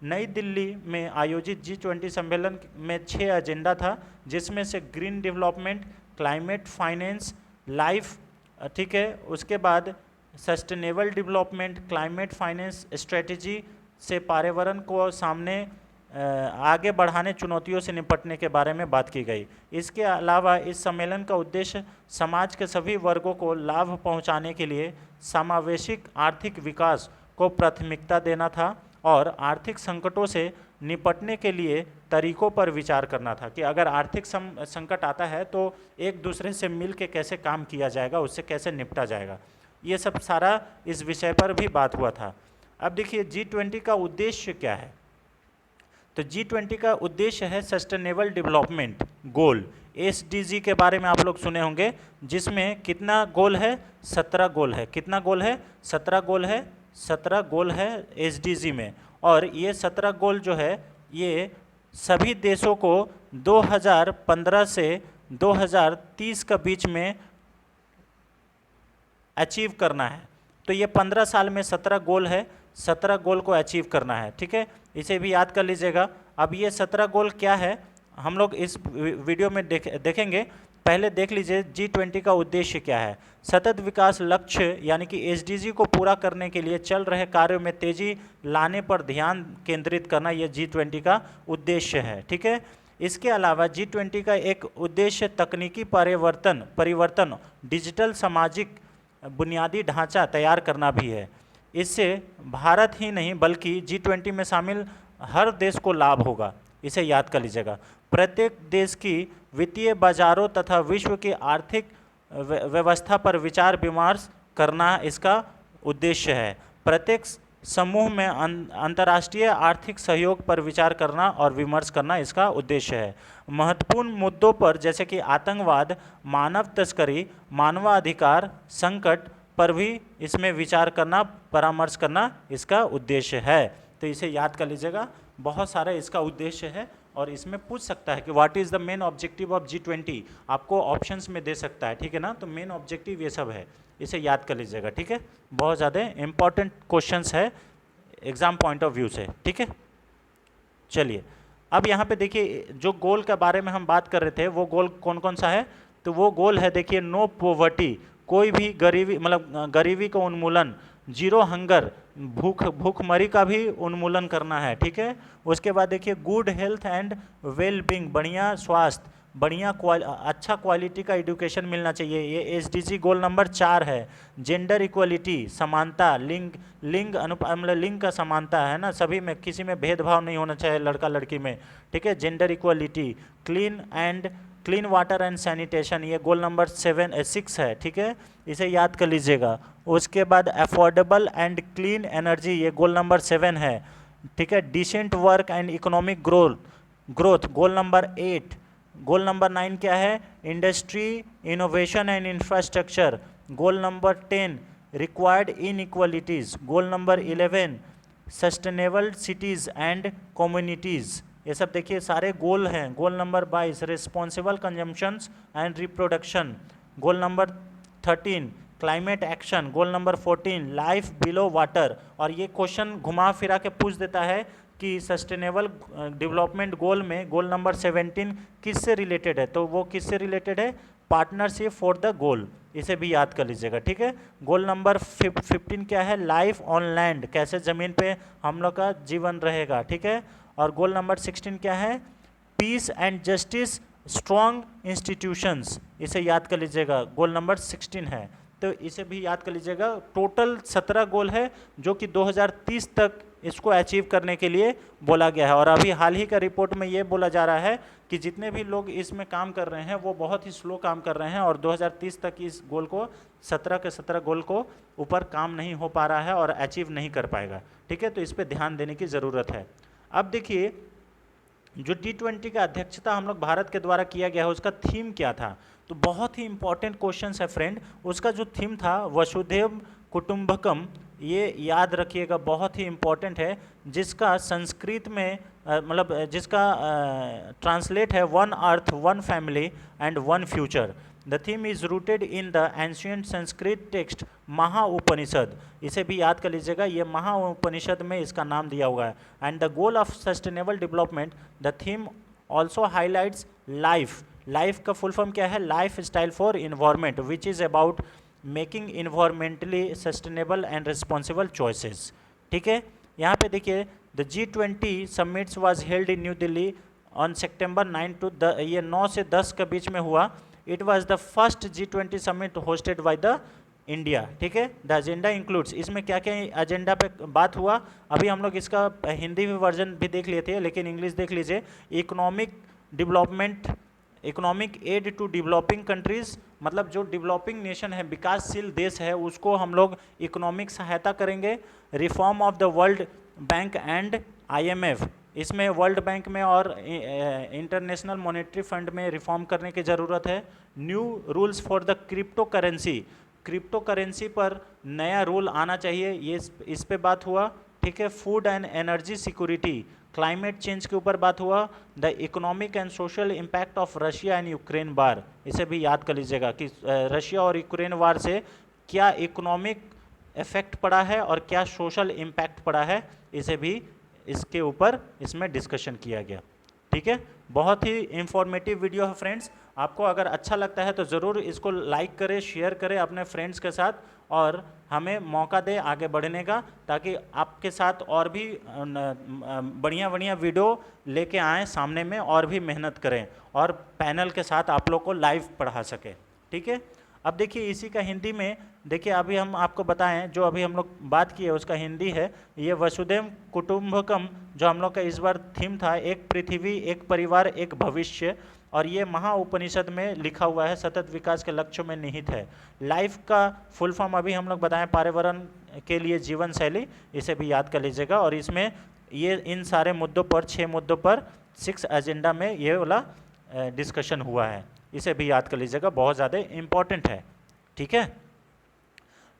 नई दिल्ली में आयोजित G20 सम्मेलन में 6 एजेंडा था जिसमें से green development, climate finance, life, ठीक है, उसके बाद sustainable development, climate finance strategy से पर्यावरण को सामने आगे बढ़ाने चुनौतियों से निपटने के बारे में बात की गई। इसके अलावा इस सम्मेलन का उद्देश्य समाज के सभी वर्गों को लाभ पहुंचाने के लिए समावेशिक आर्थिक विकास को प्राथमिकता देना था और आर्थिक संकटों से निपटने के लिए तरीकों पर विचार करना था कि अगर आर्थिक संकट आता है तो एक दूसरे से मिल के कैसे काम किया जाएगा, उससे कैसे निपटा जाएगा, ये सब सारा इस विषय पर भी बात हुआ था। अब देखिए G20 का उद्देश्य क्या है, तो G20 का उद्देश्य है सस्टेनेबल डेवलपमेंट गोल, SDG के बारे में आप लोग सुने होंगे, जिसमें कितना गोल है, 17 गोल है। कितना गोल है, 17 गोल है, 17 गोल है SDG में। और ये 17 गोल जो है ये सभी देशों को 2015 से 2030 के बीच में अचीव करना है। तो ये 15 साल में 17 गोल है, 17 गोल को अचीव करना है। ठीक है, इसे भी याद कर लीजिएगा। अब ये 17 गोल क्या है हम लोग इस वीडियो में देखेंगे। पहले देख लीजिए G20 का उद्देश्य क्या है। सतत विकास लक्ष्य यानी कि SDG को पूरा करने के लिए चल रहे कार्यों में तेजी लाने पर ध्यान केंद्रित करना, यह G20 का उद्देश्य है। ठीक है, इसके अलावा G20 का एक उद्देश्य तकनीकी परिवर्तन डिजिटल सामाजिक बुनियादी ढांचा तैयार करना भी है। इससे भारत ही नहीं बल्कि G20 में शामिल हर देश को लाभ होगा, इसे याद कर लीजिएगा। प्रत्येक देश की वित्तीय बाजारों तथा विश्व की आर्थिक व्यवस्था पर विचार विमर्श करना इसका उद्देश्य है। प्रत्येक समूह में अंतर्राष्ट्रीय आर्थिक सहयोग पर विचार करना और विमर्श करना इसका उद्देश्य है। महत्वपूर्ण मुद्दों पर जैसे कि आतंकवाद, मानव तस्करी, मानवाधिकार संकट पर भी इसमें विचार करना, परामर्श करना इसका उद्देश्य है। तो इसे याद कर लीजिएगा, बहुत सारा इसका उद्देश्य है और इसमें पूछ सकता है कि what is the main objective of G20, आपको ऑप्शंस में दे सकता है। ठीक है ना, तो मेन ऑब्जेक्टिव ये सब है, इसे याद कर लीजिएगा। ठीक है, बहुत ज़्यादा इंपॉर्टेंट क्वेश्चंस है एग्जाम पॉइंट ऑफ व्यू से। ठीक है, चलिए अब यहाँ पे देखिए जो गोल के बारे में हम बात कर रहे थे वो गोल कौन कौन सा है, तो वो गोल है देखिए नो पॉवर्टी, कोई भी गरीबी मतलब गरीबी का उन्मूलन, जीरो हंगर, भूखमरी का भी उन्मूलन करना है, ठीक है। उसके बाद देखिए good health and well being, बढ़िया स्वास्थ्य, अच्छा क्वालिटी का एजुकेशन मिलना चाहिए, ये एसडीजी गोल नंबर 4 है। जेंडर इक्वलिटी, समानता, मतलब लिंग का समानता है ना, सभी में, किसी में भेदभाव नहीं होना चाहिए लड़का लड़की में, ठीक है, gender equality. Clean water and sanitation, ये गोल नंबर 6 है, ठीक है, इसे याद कर लीजिएगा। उसके बाद अफोर्डेबल एंड क्लीन एनर्जी, ये गोल नंबर 7 है, ठीक है। Decent work and economic growth goal number 8। Goal number 9 क्या है? Industry, innovation and infrastructure, goal number 10। Required inequalities, goal number 11। Sustainable cities and communities, ये सब देखिए सारे गोल हैं। Goal number 22 responsible consumptions and reproduction, goal number 13 climate action, goal number 14 life below water. और ये question घुमा फिरा के पूछ देता है कि सस्टेनेबल डेवलपमेंट गोल में गोल नंबर 17 किससे रिलेटेड है, तो वो किससे रिलेटेड है? पार्टनरशिप फॉर द गोल, इसे भी याद कर लीजिएगा, ठीक है। गोल नंबर 15 क्या है? लाइफ ऑन लैंड, कैसे ज़मीन पे हम लोग का जीवन रहेगा, ठीक है। और गोल नंबर 16 क्या है? Peace and justice, strong institutions, इसे याद कर लीजिएगा, गोल नंबर 16 है, तो इसे भी याद कर लीजिएगा। टोटल 17 गोल है जो कि 2030 तक इसको अचीव करने के लिए बोला गया है। और अभी हाल ही का रिपोर्ट में ये बोला जा रहा है कि जितने भी लोग इसमें काम कर रहे हैं वो बहुत ही स्लो काम कर रहे हैं और 2030 तक इस गोल को 17 के 17 गोल को ऊपर काम नहीं हो पा रहा है और अचीव नहीं कर पाएगा, ठीक है। तो इस पर ध्यान देने की ज़रूरत है। अब देखिए जो T20 का अध्यक्षता हम लोग भारत के द्वारा किया गया है उसका थीम क्या था, तो बहुत ही इंपॉर्टेंट क्वेश्चन है फ्रेंड। उसका जो थीम था वसुधैव कुटुंबकम, ये याद रखिएगा, बहुत ही इंपॉर्टेंट है, जिसका संस्कृत में मतलब जिसका ट्रांसलेट है one earth one family and one future. The theme is rooted in the ancient Sanskrit text Maha Upanishad, इसे भी याद कर लीजिएगा, ये महाउपनिषद में इसका नाम दिया हुआ है। And the goal of sustainable development, the theme also highlights life का फुल फॉर्म क्या है? Life style for environment which is about making environmentally sustainable and responsible choices, ठीक है। यहाँ पे देखिए the G20 summits was held in new Delhi on September 9 to ये 9 से 10 के बीच में हुआ। It was the first G20 summit hosted by the India, ठीक है। द एजेंडा इंक्लूड्स, इसमें क्या क्या एजेंडा पे बात हुआ, अभी हम लोग इसका हिंदी में वर्जन भी देख लिए थे लेकिन इंग्लिश देख लीजिए। Economic development, economic aid to developing countries, मतलब जो डेवलपिंग नेशन है, विकासशील देश है, उसको हम लोग इकोनॉमिक सहायता करेंगे। Reform of the world bank and IMF, इसमें वर्ल्ड बैंक में और इंटरनेशनल मॉनेटरी फंड में रिफॉर्म करने की ज़रूरत है। New rules for the crypto currency पर नया रूल आना चाहिए, ये इस पे बात हुआ, ठीक है। Food and energy security, climate change के ऊपर बात हुआ। The economic and social impact of Russia and Ukraine वार, इसे भी याद कर लीजिएगा कि रशिया और यूक्रेन वार से क्या इकोनॉमिक इफेक्ट पड़ा है और क्या सोशल इम्पैक्ट पड़ा है, इसे भी इसके ऊपर इसमें डिस्कशन किया गया, ठीक है। बहुत ही इंफॉर्मेटिव वीडियो है फ्रेंड्स, आपको अगर अच्छा लगता है तो ज़रूर इसको लाइक करें, शेयर करें अपने फ्रेंड्स के साथ और हमें मौका दें आगे बढ़ने का, ताकि आपके साथ और भी बढ़िया बढ़िया वीडियो लेके आएँ सामने में और भी मेहनत करें और पैनल के साथ आप लोग को लाइव पढ़ा सके, ठीक है। अब देखिए इसी का हिंदी में देखिए, अभी हम आपको बताएं जो अभी हम लोग बात किए उसका हिंदी है, ये वसुधैव कुटुंबकम जो हम लोग का इस बार थीम था, एक पृथ्वी एक परिवार एक भविष्य, और ये महाउपनिषद में लिखा हुआ है, सतत विकास के लक्ष्यों में निहित है। लाइफ का फुल फॉर्म अभी हम लोग बताएं, पर्यावरण के लिए जीवन शैली, इसे भी याद कर लीजिएगा। और इसमें ये इन सारे मुद्दों पर 6 मुद्दों पर 6 एजेंडा में ये वाला डिस्कशन हुआ है, इसे भी याद कर लीजिएगा, बहुत ज़्यादा इम्पॉर्टेंट है, ठीक है।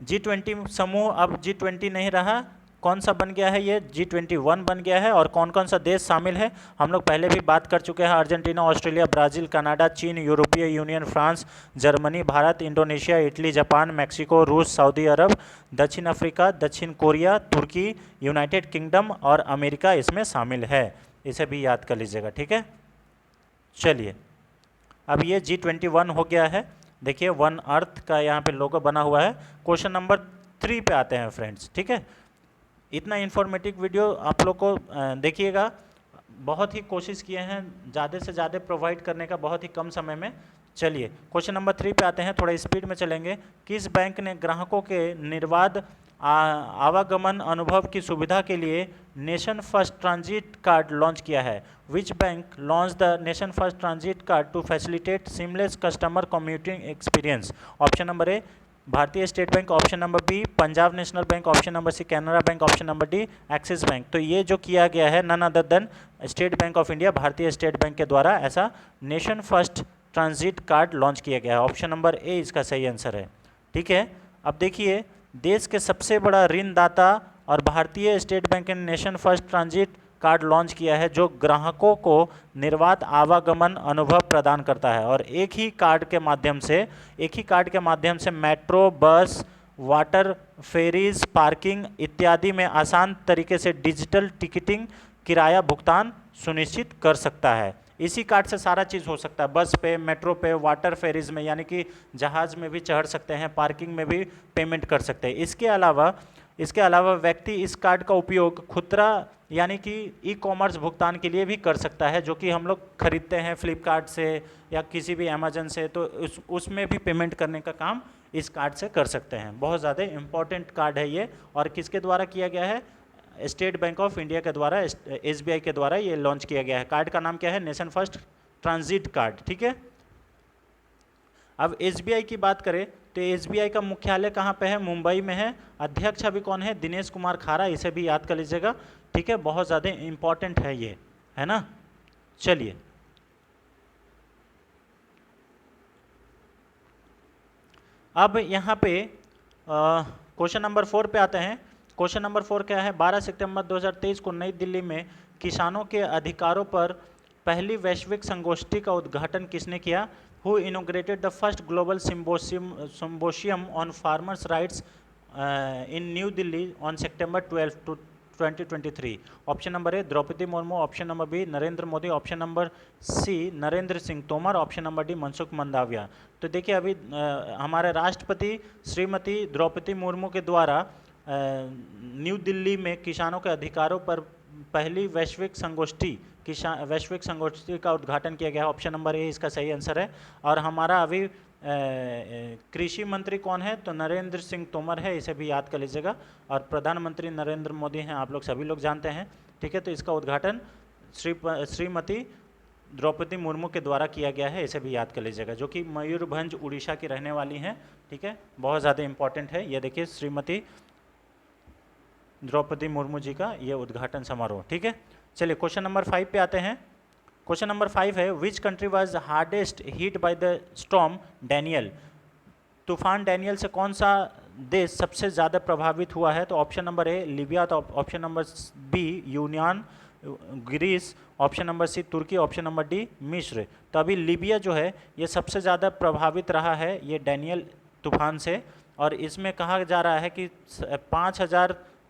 G20 समूह अब G20 नहीं रहा, कौन सा बन गया है? ये G21 बन गया है। और कौन कौन सा देश शामिल है हम लोग पहले भी बात कर चुके हैं, अर्जेंटीना, ऑस्ट्रेलिया, ब्राज़ील, कनाडा, चीन, यूरोपीय union, France, Germany, Bharat, Indonesia, Italy, Japan, Mexico, रूस, सऊदी अरब, दक्षिण अफ्रीका, दक्षिण कोरिया, तुर्की, यूनाइटेड किंगडम और अमेरिका इसमें शामिल है, इसे भी याद कर लीजिएगा, ठीक है। चलिए अब ये G21 हो गया है, देखिए वन अर्थ का यहाँ पे लोगो बना हुआ है। क्वेश्चन नंबर 3 पे आते हैं फ्रेंड्स, ठीक है। इतना इन्फॉर्मेटिव वीडियो आप लोग को देखिएगा, बहुत ही कोशिश किए हैं ज़्यादा से ज़्यादा प्रोवाइड करने का बहुत ही कम समय में। चलिए क्वेश्चन नंबर 3 पे आते हैं, थोड़ा स्पीड में चलेंगे। किस बैंक ने ग्राहकों के निर्बाध आवागमन अनुभव की सुविधा के लिए nation first transit card launch किया है? Which bank launch the nation first transit card to facilitate seamless customer commuting experience? Option number A Bharatiya State Bank, option number B Punjab National Bank, option number C Canara Bank, option number D Axis Bank. तो ये जो किया गया है none other than State Bank of India, Bharatiya State Bank के द्वारा ऐसा nation first transit card launch किया गया है। ऑप्शन नंबर ए इसका सही आंसर है, ठीक है। अब देखिए, देश के सबसे बड़ा ऋणदाता और भारतीय स्टेट बैंक ने nation first transit card launch किया है, जो ग्राहकों को निर्बाध आवागमन अनुभव प्रदान करता है और एक ही कार्ड के माध्यम से मेट्रो, बस, वाटर, फेरीज, पार्किंग इत्यादि में आसान तरीके से डिजिटल टिकटिंग, किराया भुगतान सुनिश्चित कर सकता है। इसी कार्ड से सारा चीज़ हो सकता है, बस पे, मेट्रो पे, वाटर फेरीज में, यानी कि जहाज़ में भी चढ़ सकते हैं, पार्किंग में भी पेमेंट कर सकते हैं। इसके अलावा व्यक्ति इस कार्ड का उपयोग खुदरा यानी कि ई कॉमर्स भुगतान के लिए भी कर सकता है, जो कि हम लोग खरीदते हैं फ्लिपकार्ट से या किसी भी अमेजन से, तो उसमें भी पेमेंट करने का काम इस कार्ड से कर सकते हैं। बहुत ज़्यादा इम्पॉर्टेंट कार्ड है ये, और किसके द्वारा किया गया है? स्टेट बैंक ऑफ इंडिया के द्वारा, SBI के द्वारा ये लॉन्च किया गया है। कार्ड का नाम क्या है? नेशन फर्स्ट ट्रांजिट कार्ड, ठीक है। अब SBI की बात करें तो SBI का मुख्यालय कहाँ पे है? मुंबई में है। अध्यक्ष अभी कौन है? दिनेश कुमार खारा, इसे भी याद कर लीजिएगा, ठीक है। बहुत ज़्यादा इम्पॉर्टेंट है ये, है ना। चलिए अब यहाँ पे क्वेश्चन नंबर 4 पे आते हैं। क्वेश्चन नंबर 4 क्या है? 12 सितंबर 2023 को नई दिल्ली में किसानों के अधिकारों पर पहली वैश्विक संगोष्ठी का उद्घाटन किसने किया? Who inaugurated the first global symposium on farmers' rights in New Delhi on September 12 to 2023? Option number A Droupadi Murmu, option number B Narendra Modi, option number C Narendra Singh Tomar, option number D Mansukh Mandaviya. तो देखिए, अभी हमारे राष्ट्रपति श्रीमती द्रौपदी मुर्मू के द्वारा न्यू दिल्ली में किसानों के अधिकारों पर पहली वैश्विक संगोष्ठी का उद्घाटन किया गया है। ऑप्शन नंबर ए इसका सही आंसर है। और हमारा अभी कृषि मंत्री कौन है? तो नरेंद्र सिंह तोमर है, इसे भी याद कर लीजिएगा। और प्रधानमंत्री नरेंद्र मोदी हैं, आप लोग सभी लोग जानते हैं, ठीक है। तो इसका उद्घाटन श्रीमती द्रौपदी मुर्मू के द्वारा किया गया है, इसे भी याद कर लीजिएगा, जो कि मयूरभंज उड़ीसा की रहने वाली हैं, ठीक है। बहुत ज़्यादा इंपॉर्टेंट है ये, देखिए श्रीमती द्रौपदी मुर्मू जी का ये उद्घाटन समारोह, ठीक है। चलिए क्वेश्चन नंबर 5 पे आते हैं। क्वेश्चन नंबर 5 है, which country was hardest hit by the storm Daniel? तूफान डैनियल से कौन सा देश सबसे ज़्यादा प्रभावित हुआ है? तो ऑप्शन नंबर ए लीबिया, तो ऑप्शन नंबर बी यूनान, ग्रीस, ऑप्शन नंबर सी तुर्की, ऑप्शन नंबर डी मिस्र। तो अभी लीबिया जो है ये सबसे ज़्यादा प्रभावित रहा है ये डैनियल तूफान से, और इसमें कहा जा रहा है कि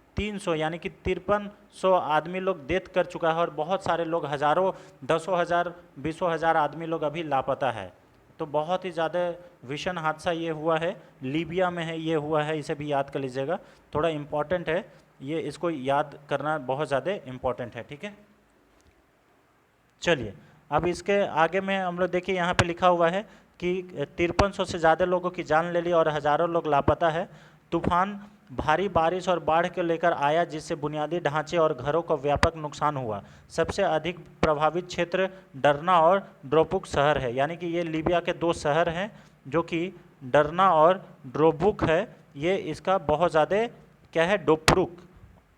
5300 यानी कि 5300 आदमी लोग डेथ कर चुका है, और बहुत सारे लोग, हज़ारों, 10,000 20,000 आदमी लोग अभी लापता है। तो बहुत ही ज़्यादा भीषण हादसा ये हुआ है, लीबिया में है ये हुआ है, इसे भी याद कर लीजिएगा, थोड़ा इम्पॉर्टेंट है ये, इसको याद करना बहुत ज़्यादा इम्पॉर्टेंट है, ठीक है। चलिए अब इसके आगे में हम लोग देखिए, यहाँ पे लिखा हुआ है कि 5300 से ज़्यादा लोगों की जान ले ली और हज़ारों लोग लापता है। तूफान भारी बारिश और बाढ़ के लेकर आया, जिससे बुनियादी ढांचे और घरों का व्यापक नुकसान हुआ। सबसे अधिक प्रभावित क्षेत्र डरना और ड्रोबुक शहर है, यानी कि ये लीबिया के 2 शहर हैं जो कि डरना और ड्रोबुक है। ये इसका बहुत ज़्यादा क्या है, डोप्रुक,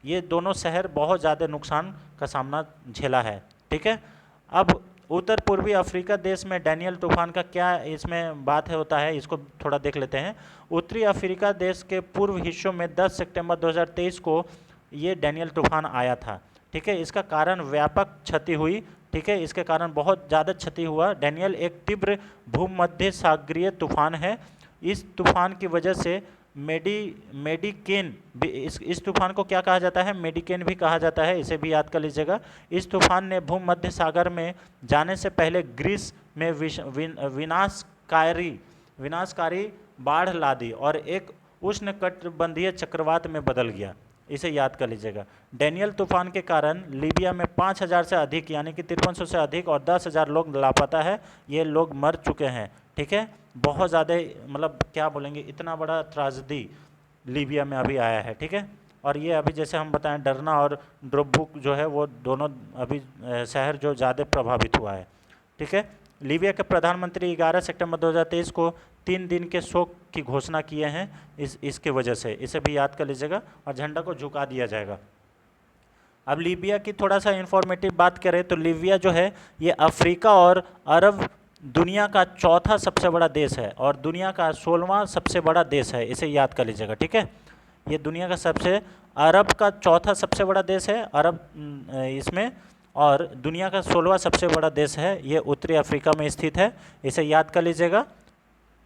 ये दोनों शहर बहुत ज़्यादा नुकसान का सामना झेला है, ठीक है। अब उत्तर पूर्वी अफ्रीका देश में डैनियल तूफान का क्या इसमें बात होता है, इसको थोड़ा देख लेते हैं। उत्तरी अफ्रीका देश के पूर्व हिस्सों में 10 सितंबर 2023 को ये डैनियल तूफान आया था, ठीक है। इसका कारण व्यापक क्षति हुई, ठीक है, इसके कारण बहुत ज़्यादा क्षति हुआ। डैनियल एक तीव्र भूमध्य सागरीय तूफान है। इस तूफान की वजह से मेडिकेन, इस तूफान को क्या कहा जाता है? मेडिकेन भी कहा जाता है, इसे भी याद कर लीजिएगा। इस तूफान ने भूमध्य सागर में जाने से पहले ग्रीस में विनाशकारी बाढ़ ला दी और एक उष्णकटिबंधीय चक्रवात में बदल गया, इसे याद कर लीजिएगा। डेनियल तूफान के कारण लीबिया में 5000 से अधिक यानी कि 5300 से अधिक और 10,000 लोग लापता है, ये लोग मर चुके हैं। ठीक है, बहुत ज़्यादा मतलब क्या बोलेंगे, इतना बड़ा ट्रेजेडी लीबिया में अभी आया है। ठीक है, और ये अभी जैसे हम बताएं डरना और ड्रोब्रुक जो है वो दोनों अभी शहर जो ज़्यादा प्रभावित हुआ है। ठीक है, लीबिया के प्रधानमंत्री 11 सितंबर 2023 को 3 दिन के शोक की घोषणा किए हैं इसके वजह से, इसे भी याद कर लीजिएगा, और झंडा को झुका दिया जाएगा। अब लीबिया की थोड़ा सा इंफॉर्मेटिव बात करें तो लीबिया जो है ये अफ्रीका और अरब दुनिया का चौथा सबसे बड़ा देश है और दुनिया का 16वां सबसे बड़ा देश है, इसे याद कर लीजिएगा। ठीक है, ये दुनिया का अरब का चौथा सबसे बड़ा देश है अरब इसमें, और दुनिया का 16वां सबसे बड़ा देश है, ये उत्तरी अफ्रीका में स्थित है, इसे याद कर लीजिएगा।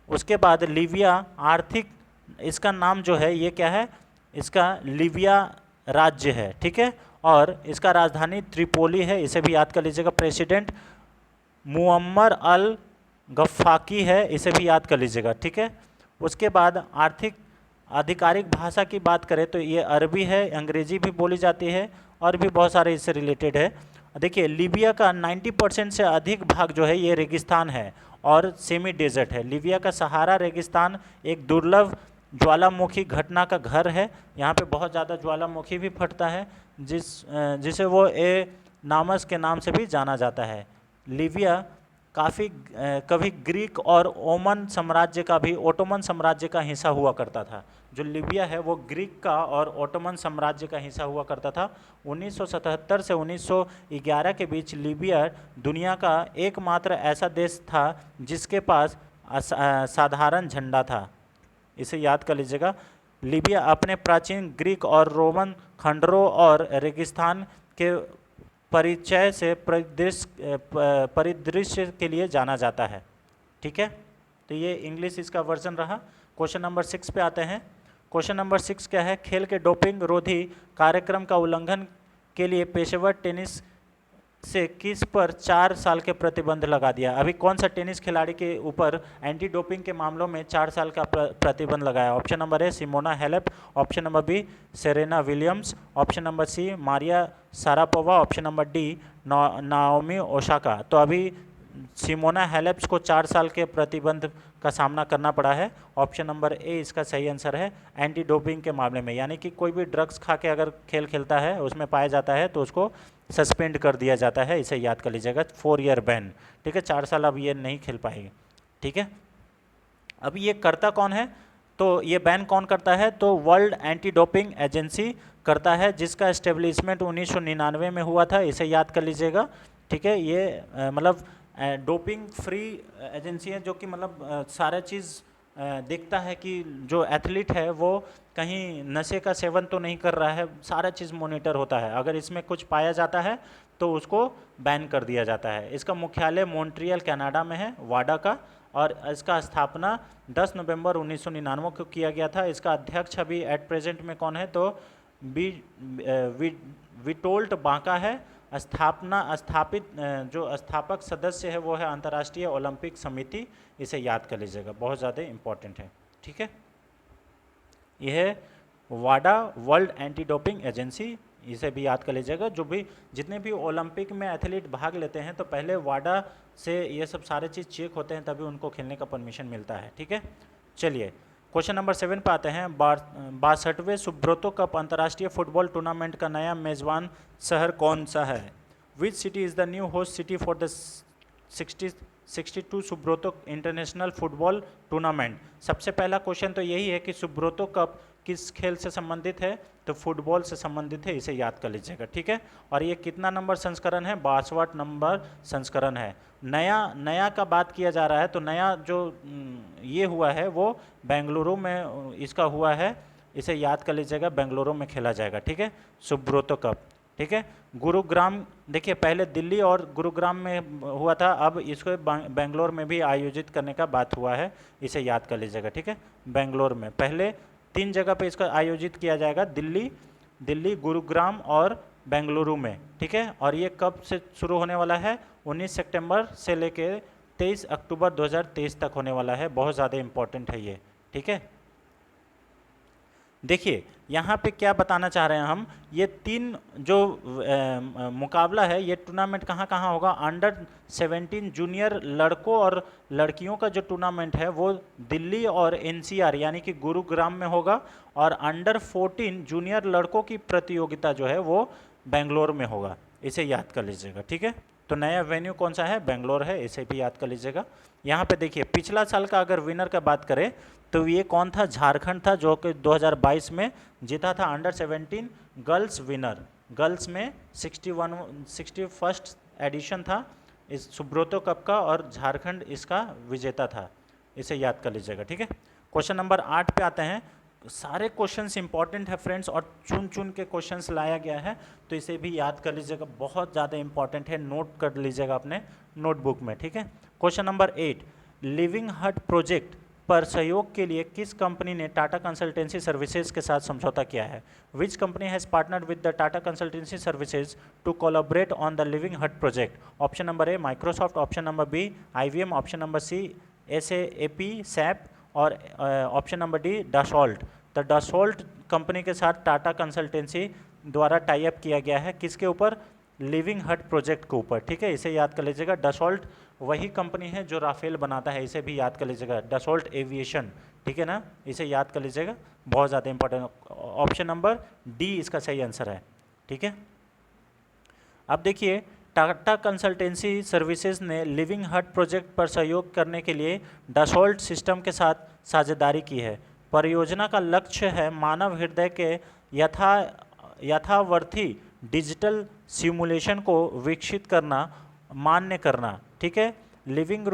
उसके बाद लीबिया आर्थिक, इसका नाम जो है ये क्या है, इसका लीबिया राज्य है। ठीक है, और इसका राजधानी त्रिपोली है, इसे भी याद कर लीजिएगा। प्रेसिडेंट मुअम्मर अल गफ्फाकी है, इसे भी याद कर लीजिएगा। ठीक है, उसके बाद आर्थिक आधिकारिक भाषा की बात करें तो ये अरबी है, अंग्रेजी भी बोली जाती है और भी बहुत सारे इससे रिलेटेड है। देखिए लीबिया का 90% से अधिक भाग जो है ये रेगिस्तान है और सेमी डेजर्ट है। लीबिया का सहारा रेगिस्तान एक दुर्लभ ज्वालामुखी घटना का घर है, यहाँ पे बहुत ज़्यादा ज्वालामुखी भी फटता है जिसे वो ए नामस के नाम से भी जाना जाता है। लीबिया कभी ग्रीक और ओटोमन साम्राज्य का हिस्सा हुआ करता था। जो लीबिया है वो ग्रीक का और ओटोमन साम्राज्य का हिस्सा हुआ करता था। 1977 से 1911 के बीच लीबिया दुनिया का एकमात्र ऐसा देश था जिसके पास साधारण झंडा था, इसे याद कर लीजिएगा। लीबिया अपने प्राचीन ग्रीक और रोमन खंडरों और रेगिस्तान के परिचय से परिदृश्य के लिए जाना जाता है। ठीक है, तो ये इंग्लिश इसका वर्जन रहा। क्वेश्चन नंबर 6 पे आते हैं। क्वेश्चन नंबर 6 क्या है, खेल के डोपिंग रोधी कार्यक्रम का उल्लंघन के लिए पेशेवर टेनिस से किस पर 4 साल के प्रतिबंध लगा दिया। अभी कौन सा टेनिस खिलाड़ी के ऊपर एंटी डोपिंग के मामलों में 4 साल का प्रतिबंध लगाया। Option number A Simona Halep, option number B Serena Williams, option number C Maria Sharapova, option number D Naomi Osaka. तो अभी सिमोना हेलेप्स को 4 साल के प्रतिबंध का सामना करना पड़ा है। ऑप्शन नंबर ए इसका सही आंसर है, एंटी डोपिंग के मामले में, यानी कि कोई भी ड्रग्स खा के अगर खेल खेलता है उसमें पाया जाता है तो उसको सस्पेंड कर दिया जाता है, इसे याद कर लीजिएगा। 4 ईयर बैन। ठीक है, 4 साल अब ये नहीं खेल पाएगी। ठीक है, अब ये करता कौन है, तो ये बैन कौन करता है, तो वर्ल्ड एंटी डोपिंग एजेंसी करता है, जिसका एस्टेब्लिशमेंट 1999 में हुआ था, इसे याद कर लीजिएगा। ठीक है, ये मतलब डोपिंग फ्री एजेंसी है जो कि मतलब सारा चीज़ देखता है कि जो एथलीट है वो कहीं नशे का सेवन तो नहीं कर रहा है, सारा चीज़ मॉनिटर होता है। अगर इसमें कुछ पाया जाता है तो उसको बैन कर दिया जाता है। इसका मुख्यालय मॉन्ट्रियल कनाडा में है, वाडा का, और इसका स्थापना 10 नवंबर 1999 को किया गया था। इसका अध्यक्ष अभी एट प्रेजेंट में कौन है, तो विटोल्ट बांका है। जो स्थापक सदस्य है वो है अंतर्राष्ट्रीय ओलंपिक समिति, इसे याद कर लीजिएगा, बहुत ज़्यादा इम्पोर्टेंट है। ठीक है, यह है वाडा वर्ल्ड एंटी डोपिंग एजेंसी, इसे भी याद कर लीजिएगा। जितने भी ओलंपिक में एथलीट भाग लेते हैं तो पहले वाडा से ये सब सारे चीज़ चेक होते हैं, तभी उनको खेलने का परमिशन मिलता है। ठीक है, चलिए क्वेश्चन नंबर 7 पर आते हैं। 62वें सुब्रोतो कप अंतर्राष्ट्रीय फुटबॉल टूर्नामेंट का नया मेजबान शहर कौन सा है। Which city is the new host city for the 62 Subroto international football tournament. सबसे पहला क्वेश्चन तो यही है कि सुब्रोतो कप किस खेल से संबंधित है, तो फुटबॉल से संबंधित है, इसे याद कर लीजिएगा। ठीक है, और ये कितना नंबर संस्करण है, 62वां नंबर संस्करण है। नया का बात किया जा रहा है तो नया जो ये हुआ है वो बेंगलुरु में इसका हुआ है, इसे याद कर लीजिएगा, बेंगलुरु में खेला जाएगा। ठीक है, सुब्रोतो कप। ठीक है, गुरुग्राम, देखिए पहले दिल्ली और गुरुग्राम में हुआ था, अब इसको बेंगलोर में भी आयोजित करने का बात हुआ है, इसे याद कर लीजिएगा। ठीक है, बेंगलोर में पहले 3 जगह पे इसका आयोजित किया जाएगा, दिल्ली, गुरुग्राम और बेंगलुरु में। ठीक है, और ये कब से शुरू होने वाला है, 19 सितंबर से लेकर 23 अक्टूबर 2023 तक होने वाला है, बहुत ज़्यादा इम्पोर्टेंट है ये। ठीक है, देखिए यहाँ पे क्या बताना चाह रहे हैं हम, ये तीन जो मुकाबला है, ये टूर्नामेंट कहाँ कहाँ होगा, अंडर 17 जूनियर लड़कों और लड़कियों का जो टूर्नामेंट है वो दिल्ली और एनसीआर यानी कि गुरुग्राम में होगा, और अंडर 14 जूनियर लड़कों की प्रतियोगिता जो है वो बेंगलोर में होगा। इसे याद कर लीजिएगा, ठीक है। तो नया वेन्यू कौन सा है, बेंगलोर है, इसे भी याद कर लीजिएगा। यहाँ पे देखिए पिछला साल का अगर विनर का बात करें तो ये कौन था, झारखंड था, जो कि 2022 में जीता था अंडर 17 गर्ल्स विनर। गर्ल्स में 61 एडिशन था इस सुब्रतो कप का, और झारखंड इसका विजेता था। इसे याद कर लीजिएगा, ठीक है। क्वेश्चन नंबर 8 पे आते हैं। सारे क्वेश्चंस इंपॉर्टेंट है फ्रेंड्स, और चुन चुन के क्वेश्चंस लाया गया है, तो इसे भी याद कर लीजिएगा, बहुत ज़्यादा इंपॉर्टेंट है, नोट कर लीजिएगा अपने नोटबुक में, ठीक है। Question number 8, living hut project पर सहयोग के लिए किस कंपनी ने टाटा कंसल्टेंसी सर्विसेज के साथ समझौता किया है। Which company has partnered with the Tata Consultancy Services to collaborate on the living hut project. Option number A Microsoft, option number B IBM, option number C SAP SAP, और option number D Dassault. The Dassault company के साथ Tata Consultancy द्वारा tie up किया गया है, किसके ऊपर, living hut project के ऊपर, ठीक है। इसे याद कर लीजिएगा। डसॉल्ट वही कंपनी है जो राफेल बनाता है, इसे भी याद कर लीजिएगा, डसॉल्ट एविएशन, ठीक है ना, इसे याद कर लीजिएगा, बहुत ज़्यादा इंपॉर्टेंट। ऑप्शन नंबर डी इसका सही आंसर है, ठीक है। अब देखिए टाटा कंसल्टेंसी सर्विसेज ने लिविंग हट प्रोजेक्ट पर सहयोग करने के लिए डसॉल्ट सिस्टम के साथ साझेदारी की है। परियोजना का लक्ष्य है मानव हृदय के यथार्थी डिजिटल सिमुलेशन को विकसित करना, मान्य करना, ठीक है। लिविंग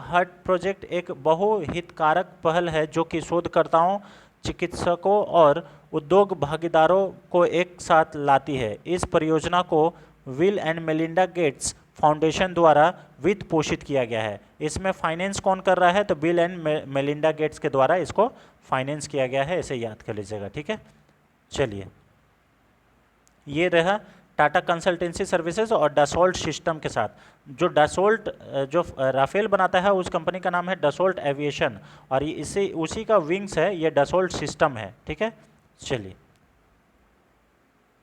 हट प्रोजेक्ट एक बहुहितकारक पहल है जो कि शोधकर्ताओं, चिकित्सकों और उद्योग भागीदारों को एक साथ लाती है। इस परियोजना को bill and Melinda Gates foundation द्वारा वित्त पोषित किया गया है। इसमें फाइनेंस कौन कर रहा है, तो बिल एंड मेलिंडा गेट्स के द्वारा इसको फाइनेंस किया गया है, इसे याद कर लीजिएगा, ठीक है। चलिए, ये रहा टाटा कंसल्टेंसी सर्विसेज और डसॉल्ट सिस्टम के साथ। जो डसॉल्ट जो राफेल बनाता है उस कंपनी का नाम है डसॉल्ट एविएशन, और इसे उसी का विंग्स है, ये डसॉल्ट सिस्टम है, ठीक है। चलिए,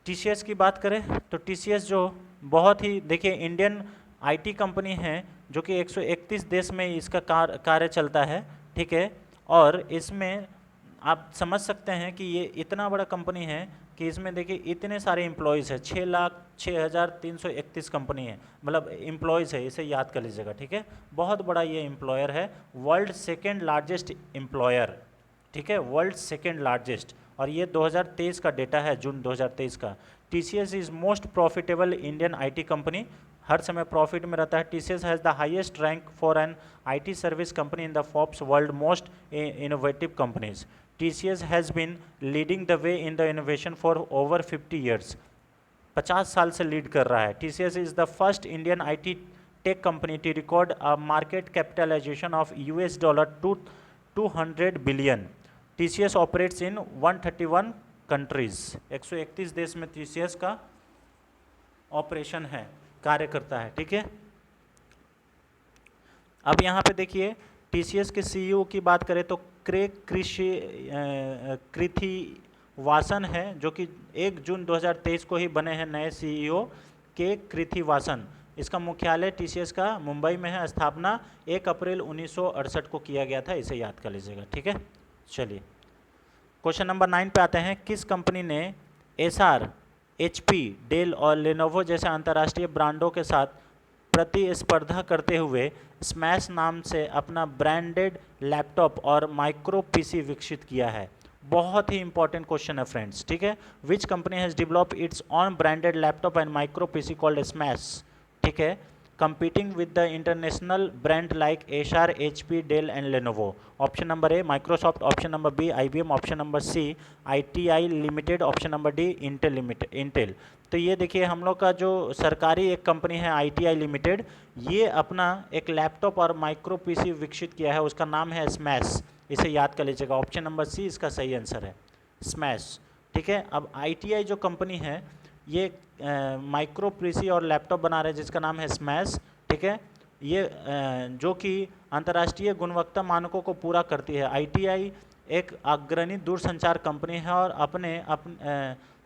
TCS की बात करें तो TCS जो बहुत ही, देखिए इंडियन IT कंपनी है जो कि 131 देश में इसका कार्य चलता है, ठीक है। और इसमें आप समझ सकते हैं कि ये इतना बड़ा कंपनी है कि इसमें देखिए इतने सारे एम्प्लॉयज़ है, 6,06,331 कंपनी है, मतलब एम्प्लॉयज़ है, इसे याद कर लीजिएगा, ठीक है। बहुत बड़ा ये एम्प्लॉयर है, वर्ल्ड सेकेंड लार्जेस्ट एम्प्लॉयर, ठीक है, वर्ल्ड सेकेंड लार्जेस्ट, और ये 2023 का डेटा है, जून 2023 का। TCS is most profitable Indian IT company, हर समय प्रॉफिट में रहता है। TCS has the highest rank for an IT service company in the Forbes world most innovative companies. TCS has been leading the way in the innovation for over 50 years, 50 साल से lead कर रहा है। TCS is the first Indian IT tech company to record a market capitalisation of $200 billion. TCS operates in 131 countries, 131 देश में TCS का operation है, कार्य करता है, ठीक है। अब यहाँ पे देखिए TCS के CEO की बात करें तो क्रेग कृथिवासन है, जो कि 1 जून 2023 को ही बने हैं नए CEO के कृथिवासन। इसका मुख्यालय TCS का मुंबई में है, स्थापना 1 अप्रैल 1968 को किया गया था, इसे याद कर लीजिएगा, ठीक है। चलिए, क्वेश्चन नंबर 9 पे आते हैं। किस कंपनी ने एसआर, HP, डेल और लेनोवो जैसे अंतर्राष्ट्रीय ब्रांडों के साथ प्रतिस्पर्धा करते हुए स्मैश नाम से अपना ब्रांडेड लैपटॉप और माइक्रो PC विकसित किया है? बहुत ही इंपॉर्टेंट क्वेश्चन है फ्रेंड्स, ठीक है। Which company has develop it's on branded laptop and micro PC called smash, ठीक है, competing with the international brand like HR, HP, Dell and Lenovo. Option number A Microsoft, option number B IBM, option number C ITI limited, option number D Intel. तो ये देखिए हम लोग का जो सरकारी एक कंपनी है ITI लिमिटेड, ये अपना एक लैपटॉप और माइक्रो PC विकसित किया है, उसका नाम है स्मैश, इसे याद कर लीजिएगा। ऑप्शन नंबर सी इसका सही आंसर है, स्मैश, ठीक है। अब ITI जो कंपनी है ये माइक्रो PC और लैपटॉप बना रहे हैं जिसका नाम है स्मैश, ठीक है। ये जो कि अंतर्राष्ट्रीय गुणवत्ता मानकों को पूरा करती है। ITI एक अग्रणी दूरसंचार कंपनी है और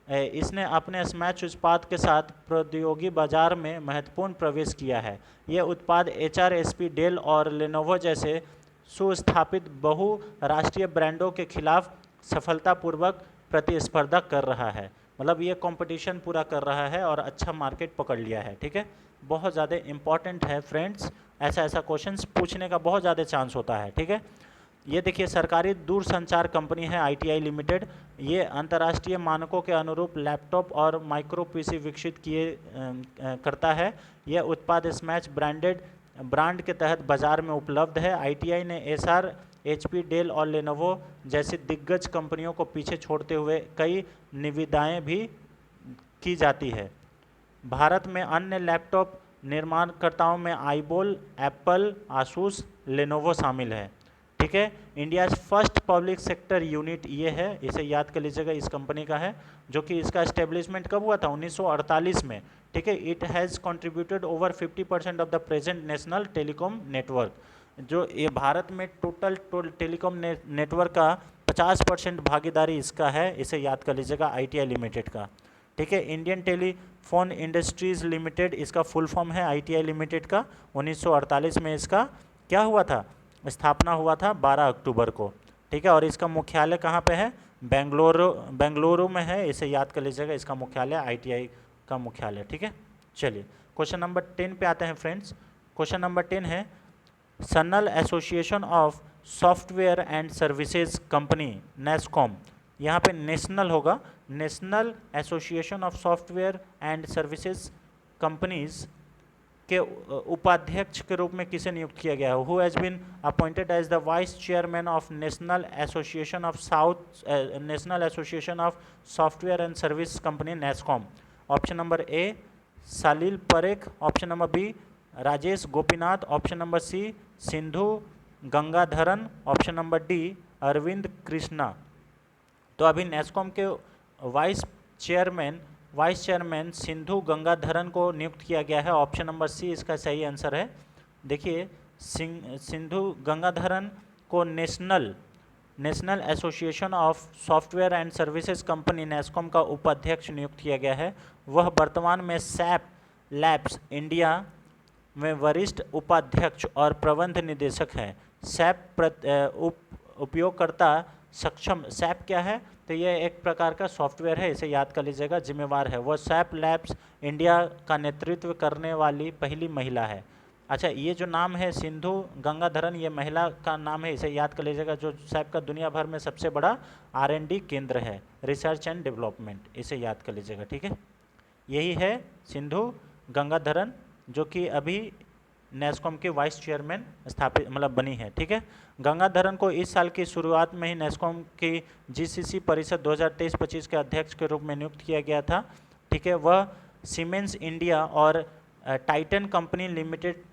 इसने अपने स्मैच उत्पाद के साथ प्रौद्योगिकी बाजार में महत्वपूर्ण प्रवेश किया है। यह उत्पाद HRSP, डेल और लेनोवो जैसे सुस्थापित बहुराष्ट्रीय ब्रांडों के खिलाफ सफलतापूर्वक प्रतिस्पर्धा कर रहा है। मतलब ये कंपटीशन पूरा कर रहा है और अच्छा मार्केट पकड़ लिया है। ठीक है, बहुत ज़्यादा इंपॉर्टेंट है फ्रेंड्स, ऐसा क्वेश्चंस पूछने का बहुत ज़्यादा चांस होता है। ठीक है, ये देखिए सरकारी दूरसंचार कंपनी है ITI लिमिटेड। ये अंतर्राष्ट्रीय मानकों के अनुरूप लैपटॉप और माइक्रो PC विकसित करता है। यह उत्पाद स्मैच ब्रांड के तहत बाजार में उपलब्ध है। ITI ने SR, HP, डेल और लेनोवो जैसी दिग्गज कंपनियों को पीछे छोड़ते हुए कई निविदाएं भी की जाती है। भारत में अन्य लैपटॉप निर्माणकर्ताओं में आईबोल, एप्पल, आसूस, लेनोवो शामिल है। ठीक है, India first public sector unit ये है, इसे याद कर लीजिएगा, इस कंपनी का है, जो कि इसका एस्टेब्लिशमेंट कब हुआ था? 1948 में। ठीक है, it has contributed over 50% of the present national telecom network. जो ये भारत में टोटल टेलीकॉम नेटवर्क का 50% भागीदारी इसका है, इसे याद कर लीजिएगा, ITI लिमिटेड का। ठीक है, इंडियन टेलीफोन इंडस्ट्रीज़ लिमिटेड इसका फुल फॉर्म है ITI लिमिटेड का। 1948 में इसका क्या हुआ था? स्थापना हुआ था 12 अक्टूबर को। ठीक है, और इसका मुख्यालय कहाँ पे है? बेंगलुरु में है, इसे याद कर लीजिएगा, इसका मुख्यालय ITI का मुख्यालय। ठीक है, चलिए क्वेश्चन नंबर 10 पे आते हैं फ्रेंड्स। क्वेश्चन नंबर 10 है, national association of software and services company NASSCOM, यहाँ पे नेशनल होगा, national association of software and services companies के उपाध्यक्ष के रूप में किसे नियुक्त किया गया है? Who has been appointed as the vice chairman of national association of software and service company NASSCOM? Option number A Salil Parekh, option number B Rajesh Gopinath, option number C Sindhu Gangadharan, option number D Arvind Krishna. तो अभी नेस्कॉम के वाइस चेयरमैन सिंधु गंगाधरन को नियुक्त किया गया है। Option number सी इसका सही आंसर है। देखिए सिंधु गंगाधरन को national association of software and services company NASSCOM का उपाध्यक्ष नियुक्त किया गया है। वह वर्तमान में सैप लैब्स इंडिया में वरिष्ठ उपाध्यक्ष और प्रबंध निदेशक हैं। सैप उपयोगकर्ता सक्षम, सैप क्या है? तो ये एक प्रकार का सॉफ्टवेयर है, इसे याद कर लीजिएगा, जिम्मेवार है। वह सैप लैब्स इंडिया का नेतृत्व करने वाली पहली महिला है। अच्छा, ये जो नाम है सिंधु गंगाधरन, ये महिला का नाम है, इसे याद कर लीजिएगा, जो सैप का दुनिया भर में सबसे बड़ा R&D केंद्र है, रिसर्च एंड डेवलपमेंट, इसे याद कर लीजिएगा। ठीक है, यही है सिंधु गंगाधरन, जो कि अभी नेस्कॉम के वाइस चेयरमैन बनी है। ठीक है, गंगाधरन को इस साल की शुरुआत में ही नेस्कॉम की GCC परिषद 2023-25 के अध्यक्ष के रूप में नियुक्त किया गया था। ठीक है, वह सीमेंस इंडिया और टाइटन कंपनी लिमिटेड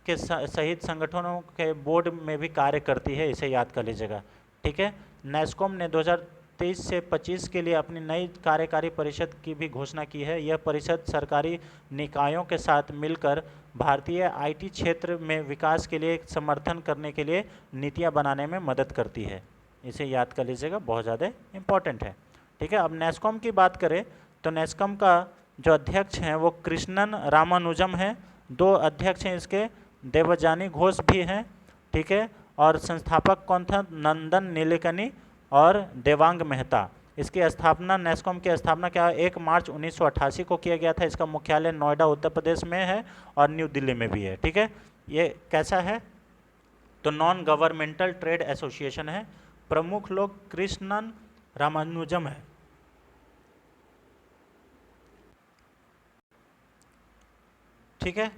के सहित संगठनों के बोर्ड में भी कार्य करती है, इसे याद कर लीजिएगा। ठीक है, नेस्कॉम ने 2023 से 25 के लिए अपनी नई कार्यकारी परिषद की भी घोषणा की है। यह परिषद सरकारी निकायों के साथ मिलकर भारतीय IT क्षेत्र में विकास के लिए समर्थन करने के लिए नीतियां बनाने में मदद करती है, इसे याद कर लीजिएगा, बहुत ज़्यादा इम्पॉर्टेंट है। ठीक है, अब नेस्कॉम की बात करें तो नेस्कॉम का जो अध्यक्ष हैं वो कृष्णन रामानुजम हैं। 2 अध्यक्ष हैं इसके, देवजानी घोष भी हैं। ठीक है, और संस्थापक कौन था? नंदन नीलेकनी और देवांग मेहता। इसकी स्थापना, नेस्कॉम की स्थापना क्या 1 मार्च 1988 को किया गया था। इसका मुख्यालय नोएडा उत्तर प्रदेश में है और न्यू दिल्ली में भी है। ठीक है, ये कैसा है? तो नॉन गवर्नमेंटल ट्रेड एसोसिएशन है। प्रमुख लोग कृष्णन रामानुजम है। ठीक है,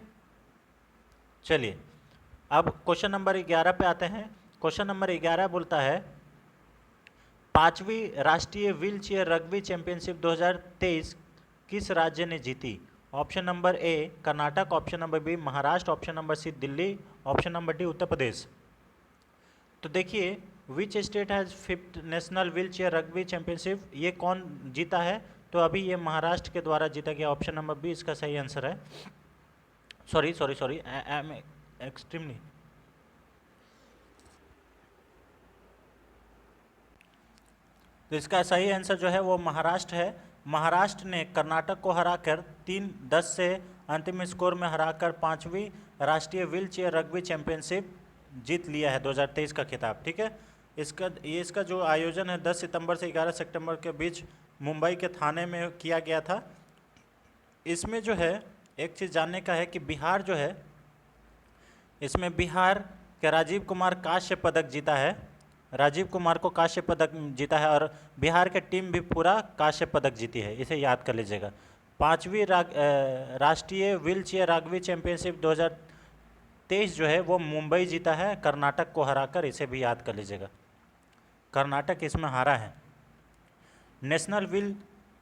चलिए अब क्वेश्चन नंबर 11 पे आते हैं। क्वेश्चन नंबर 11 बोलता है, 5वीं राष्ट्रीय व्हील चेयर रग्बी चैंपियनशिप 2023 किस राज्य ने जीती? Option number A Karnataka, option number B Maharashtra, option number C Delhi, option number D Uttar Pradesh. तो देखिए, which state has 5th national wheelchair rugby championship, ये कौन जीता है? तो अभी ये महाराष्ट्र के द्वारा जीता गया। ऑप्शन नंबर बी इसका सही आंसर है। सॉरी आई एम एक्सट्रीमली तो इसका सही आंसर जो है वो महाराष्ट्र है। महाराष्ट्र ने कर्नाटक को हराकर 3-10 से अंतिम स्कोर में हराकर 5वीं राष्ट्रीय व्हील चेयर रग्बी चैंपियनशिप जीत लिया है 2023 का खिताब। ठीक है, इसका जो आयोजन है 10 सितंबर से 11 सितंबर के बीच मुंबई के थाने में किया गया था। इसमें जो है एक चीज़ जानने का है कि बिहार जो है, इसमें बिहार के राजीव कुमार कांस्य पदक जीता है। राजीव कुमार को कांस्य पदक जीता है और बिहार के टीम भी पूरा कांस्य पदक जीती है, इसे याद कर लीजिएगा। 5वीं राष्ट्रीय व्हील चेयर रग्बी चैंपियनशिप 2023 जो है वो मुंबई जीता है कर्नाटक को हराकर, इसे भी याद कर लीजिएगा। कर्नाटक इसमें हारा है। National wheel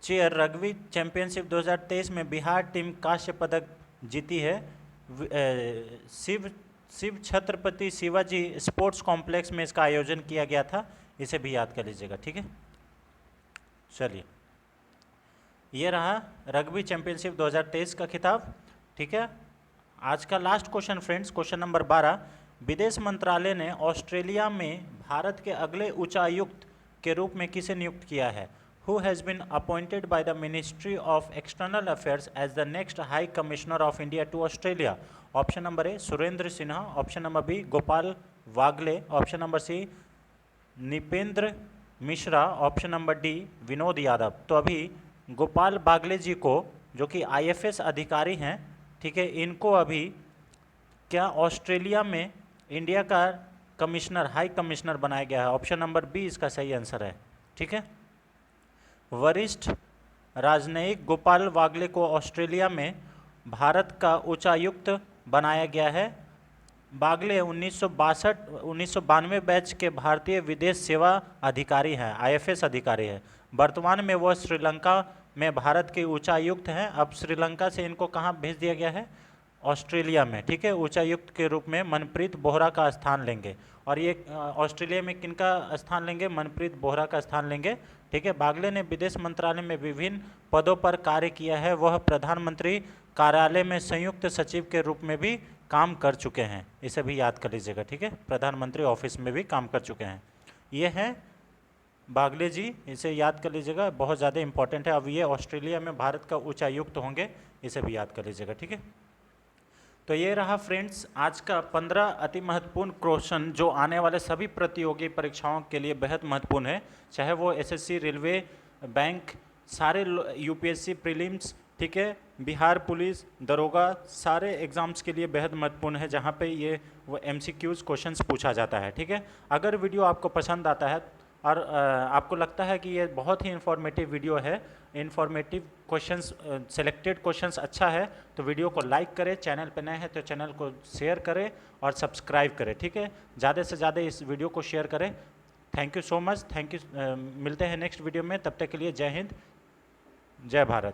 chair rugby championship 2023 में बिहार टीम कांस्य पदक जीती है। शिव छत्रपति शिवाजी स्पोर्ट्स कॉम्प्लेक्स में इसका आयोजन किया गया था, इसे भी याद कर लीजिएगा। ठीक है, चलिए ये रहा रग्बी चैंपियनशिप 2023 का खिताब। ठीक है, आज का last question friends, question number 12। विदेश मंत्रालय ने ऑस्ट्रेलिया में भारत के अगले उच्चायुक्त के रूप में किसे नियुक्त किया है? Who has been appointed by the Ministry of External Affairs as the next High Commissioner of India to Australia? Option number A Surendra Sinha, option number B Gopal Wagle, option number C Nripendra Mishra, option number D Vinod Yadav. तो अभी गोपाल बागले जी को, जो कि IFS अधिकारी हैं, ठीक है, इनको अभी क्या ऑस्ट्रेलिया में इंडिया का कमिश्नर, हाई कमिश्नर बनाया गया है। ऑप्शन नंबर बी इसका सही आंसर है। ठीक है, वरिष्ठ राजनयिक गोपाल वागले को ऑस्ट्रेलिया में भारत का उच्चायुक्त बनाया गया है। बागले 1992 बैच के भारतीय विदेश सेवा अधिकारी हैं, IFS अधिकारी हैं। वर्तमान में वह श्रीलंका में भारत के उच्चायुक्त हैं। अब श्रीलंका से इनको कहाँ भेज दिया गया है? ऑस्ट्रेलिया में। ठीक है, उच्चायुक्त के रूप में मनप्रीत बोहरा का स्थान लेंगे। और ये ऑस्ट्रेलिया में किनका स्थान लेंगे? मनप्रीत बोहरा का स्थान लेंगे। ठीक है, बागले ने विदेश मंत्रालय में विभिन्न पदों पर कार्य किया है। वह प्रधानमंत्री कार्यालय में संयुक्त सचिव के रूप में भी काम कर चुके हैं, इसे भी याद कर लीजिएगा। ठीक है, प्रधानमंत्री ऑफिस में भी काम कर चुके हैं। ये हैं बागले जी, इसे याद कर लीजिएगा, बहुत ज़्यादा इंपॉर्टेंट है। अब ये ऑस्ट्रेलिया में भारत का उच्चायुक्त होंगे, इसे भी याद कर लीजिएगा। ठीक है, तो ये रहा फ्रेंड्स आज का 15 अति महत्वपूर्ण क्वेश्चन जो आने वाले सभी प्रतियोगी परीक्षाओं के लिए बेहद महत्वपूर्ण है, चाहे वो SSC, रेलवे, बैंक, सारे UPSC प्रीलिम्स, ठीक है, बिहार पुलिस, दरोगा, सारे एग्जाम्स के लिए बेहद महत्वपूर्ण है, जहाँ पे ये वो MCQs क्वेश्चंस पूछा जाता है। ठीक है, अगर वीडियो आपको पसंद आता है और आपको लगता है कि ये बहुत ही इन्फॉर्मेटिव वीडियो है, इन्फॉर्मेटिव क्वेश्चंस, सेलेक्टेड क्वेश्चंस अच्छा है, तो वीडियो को लाइक करें। चैनल पर नए हैं तो चैनल को शेयर करें और सब्सक्राइब करें। ठीक है, ज़्यादा से ज़्यादा इस वीडियो को शेयर करें। Thank you so much, thank you. मिलते हैं नेक्स्ट वीडियो में, तब तक के लिए जय हिंद, जय भारत।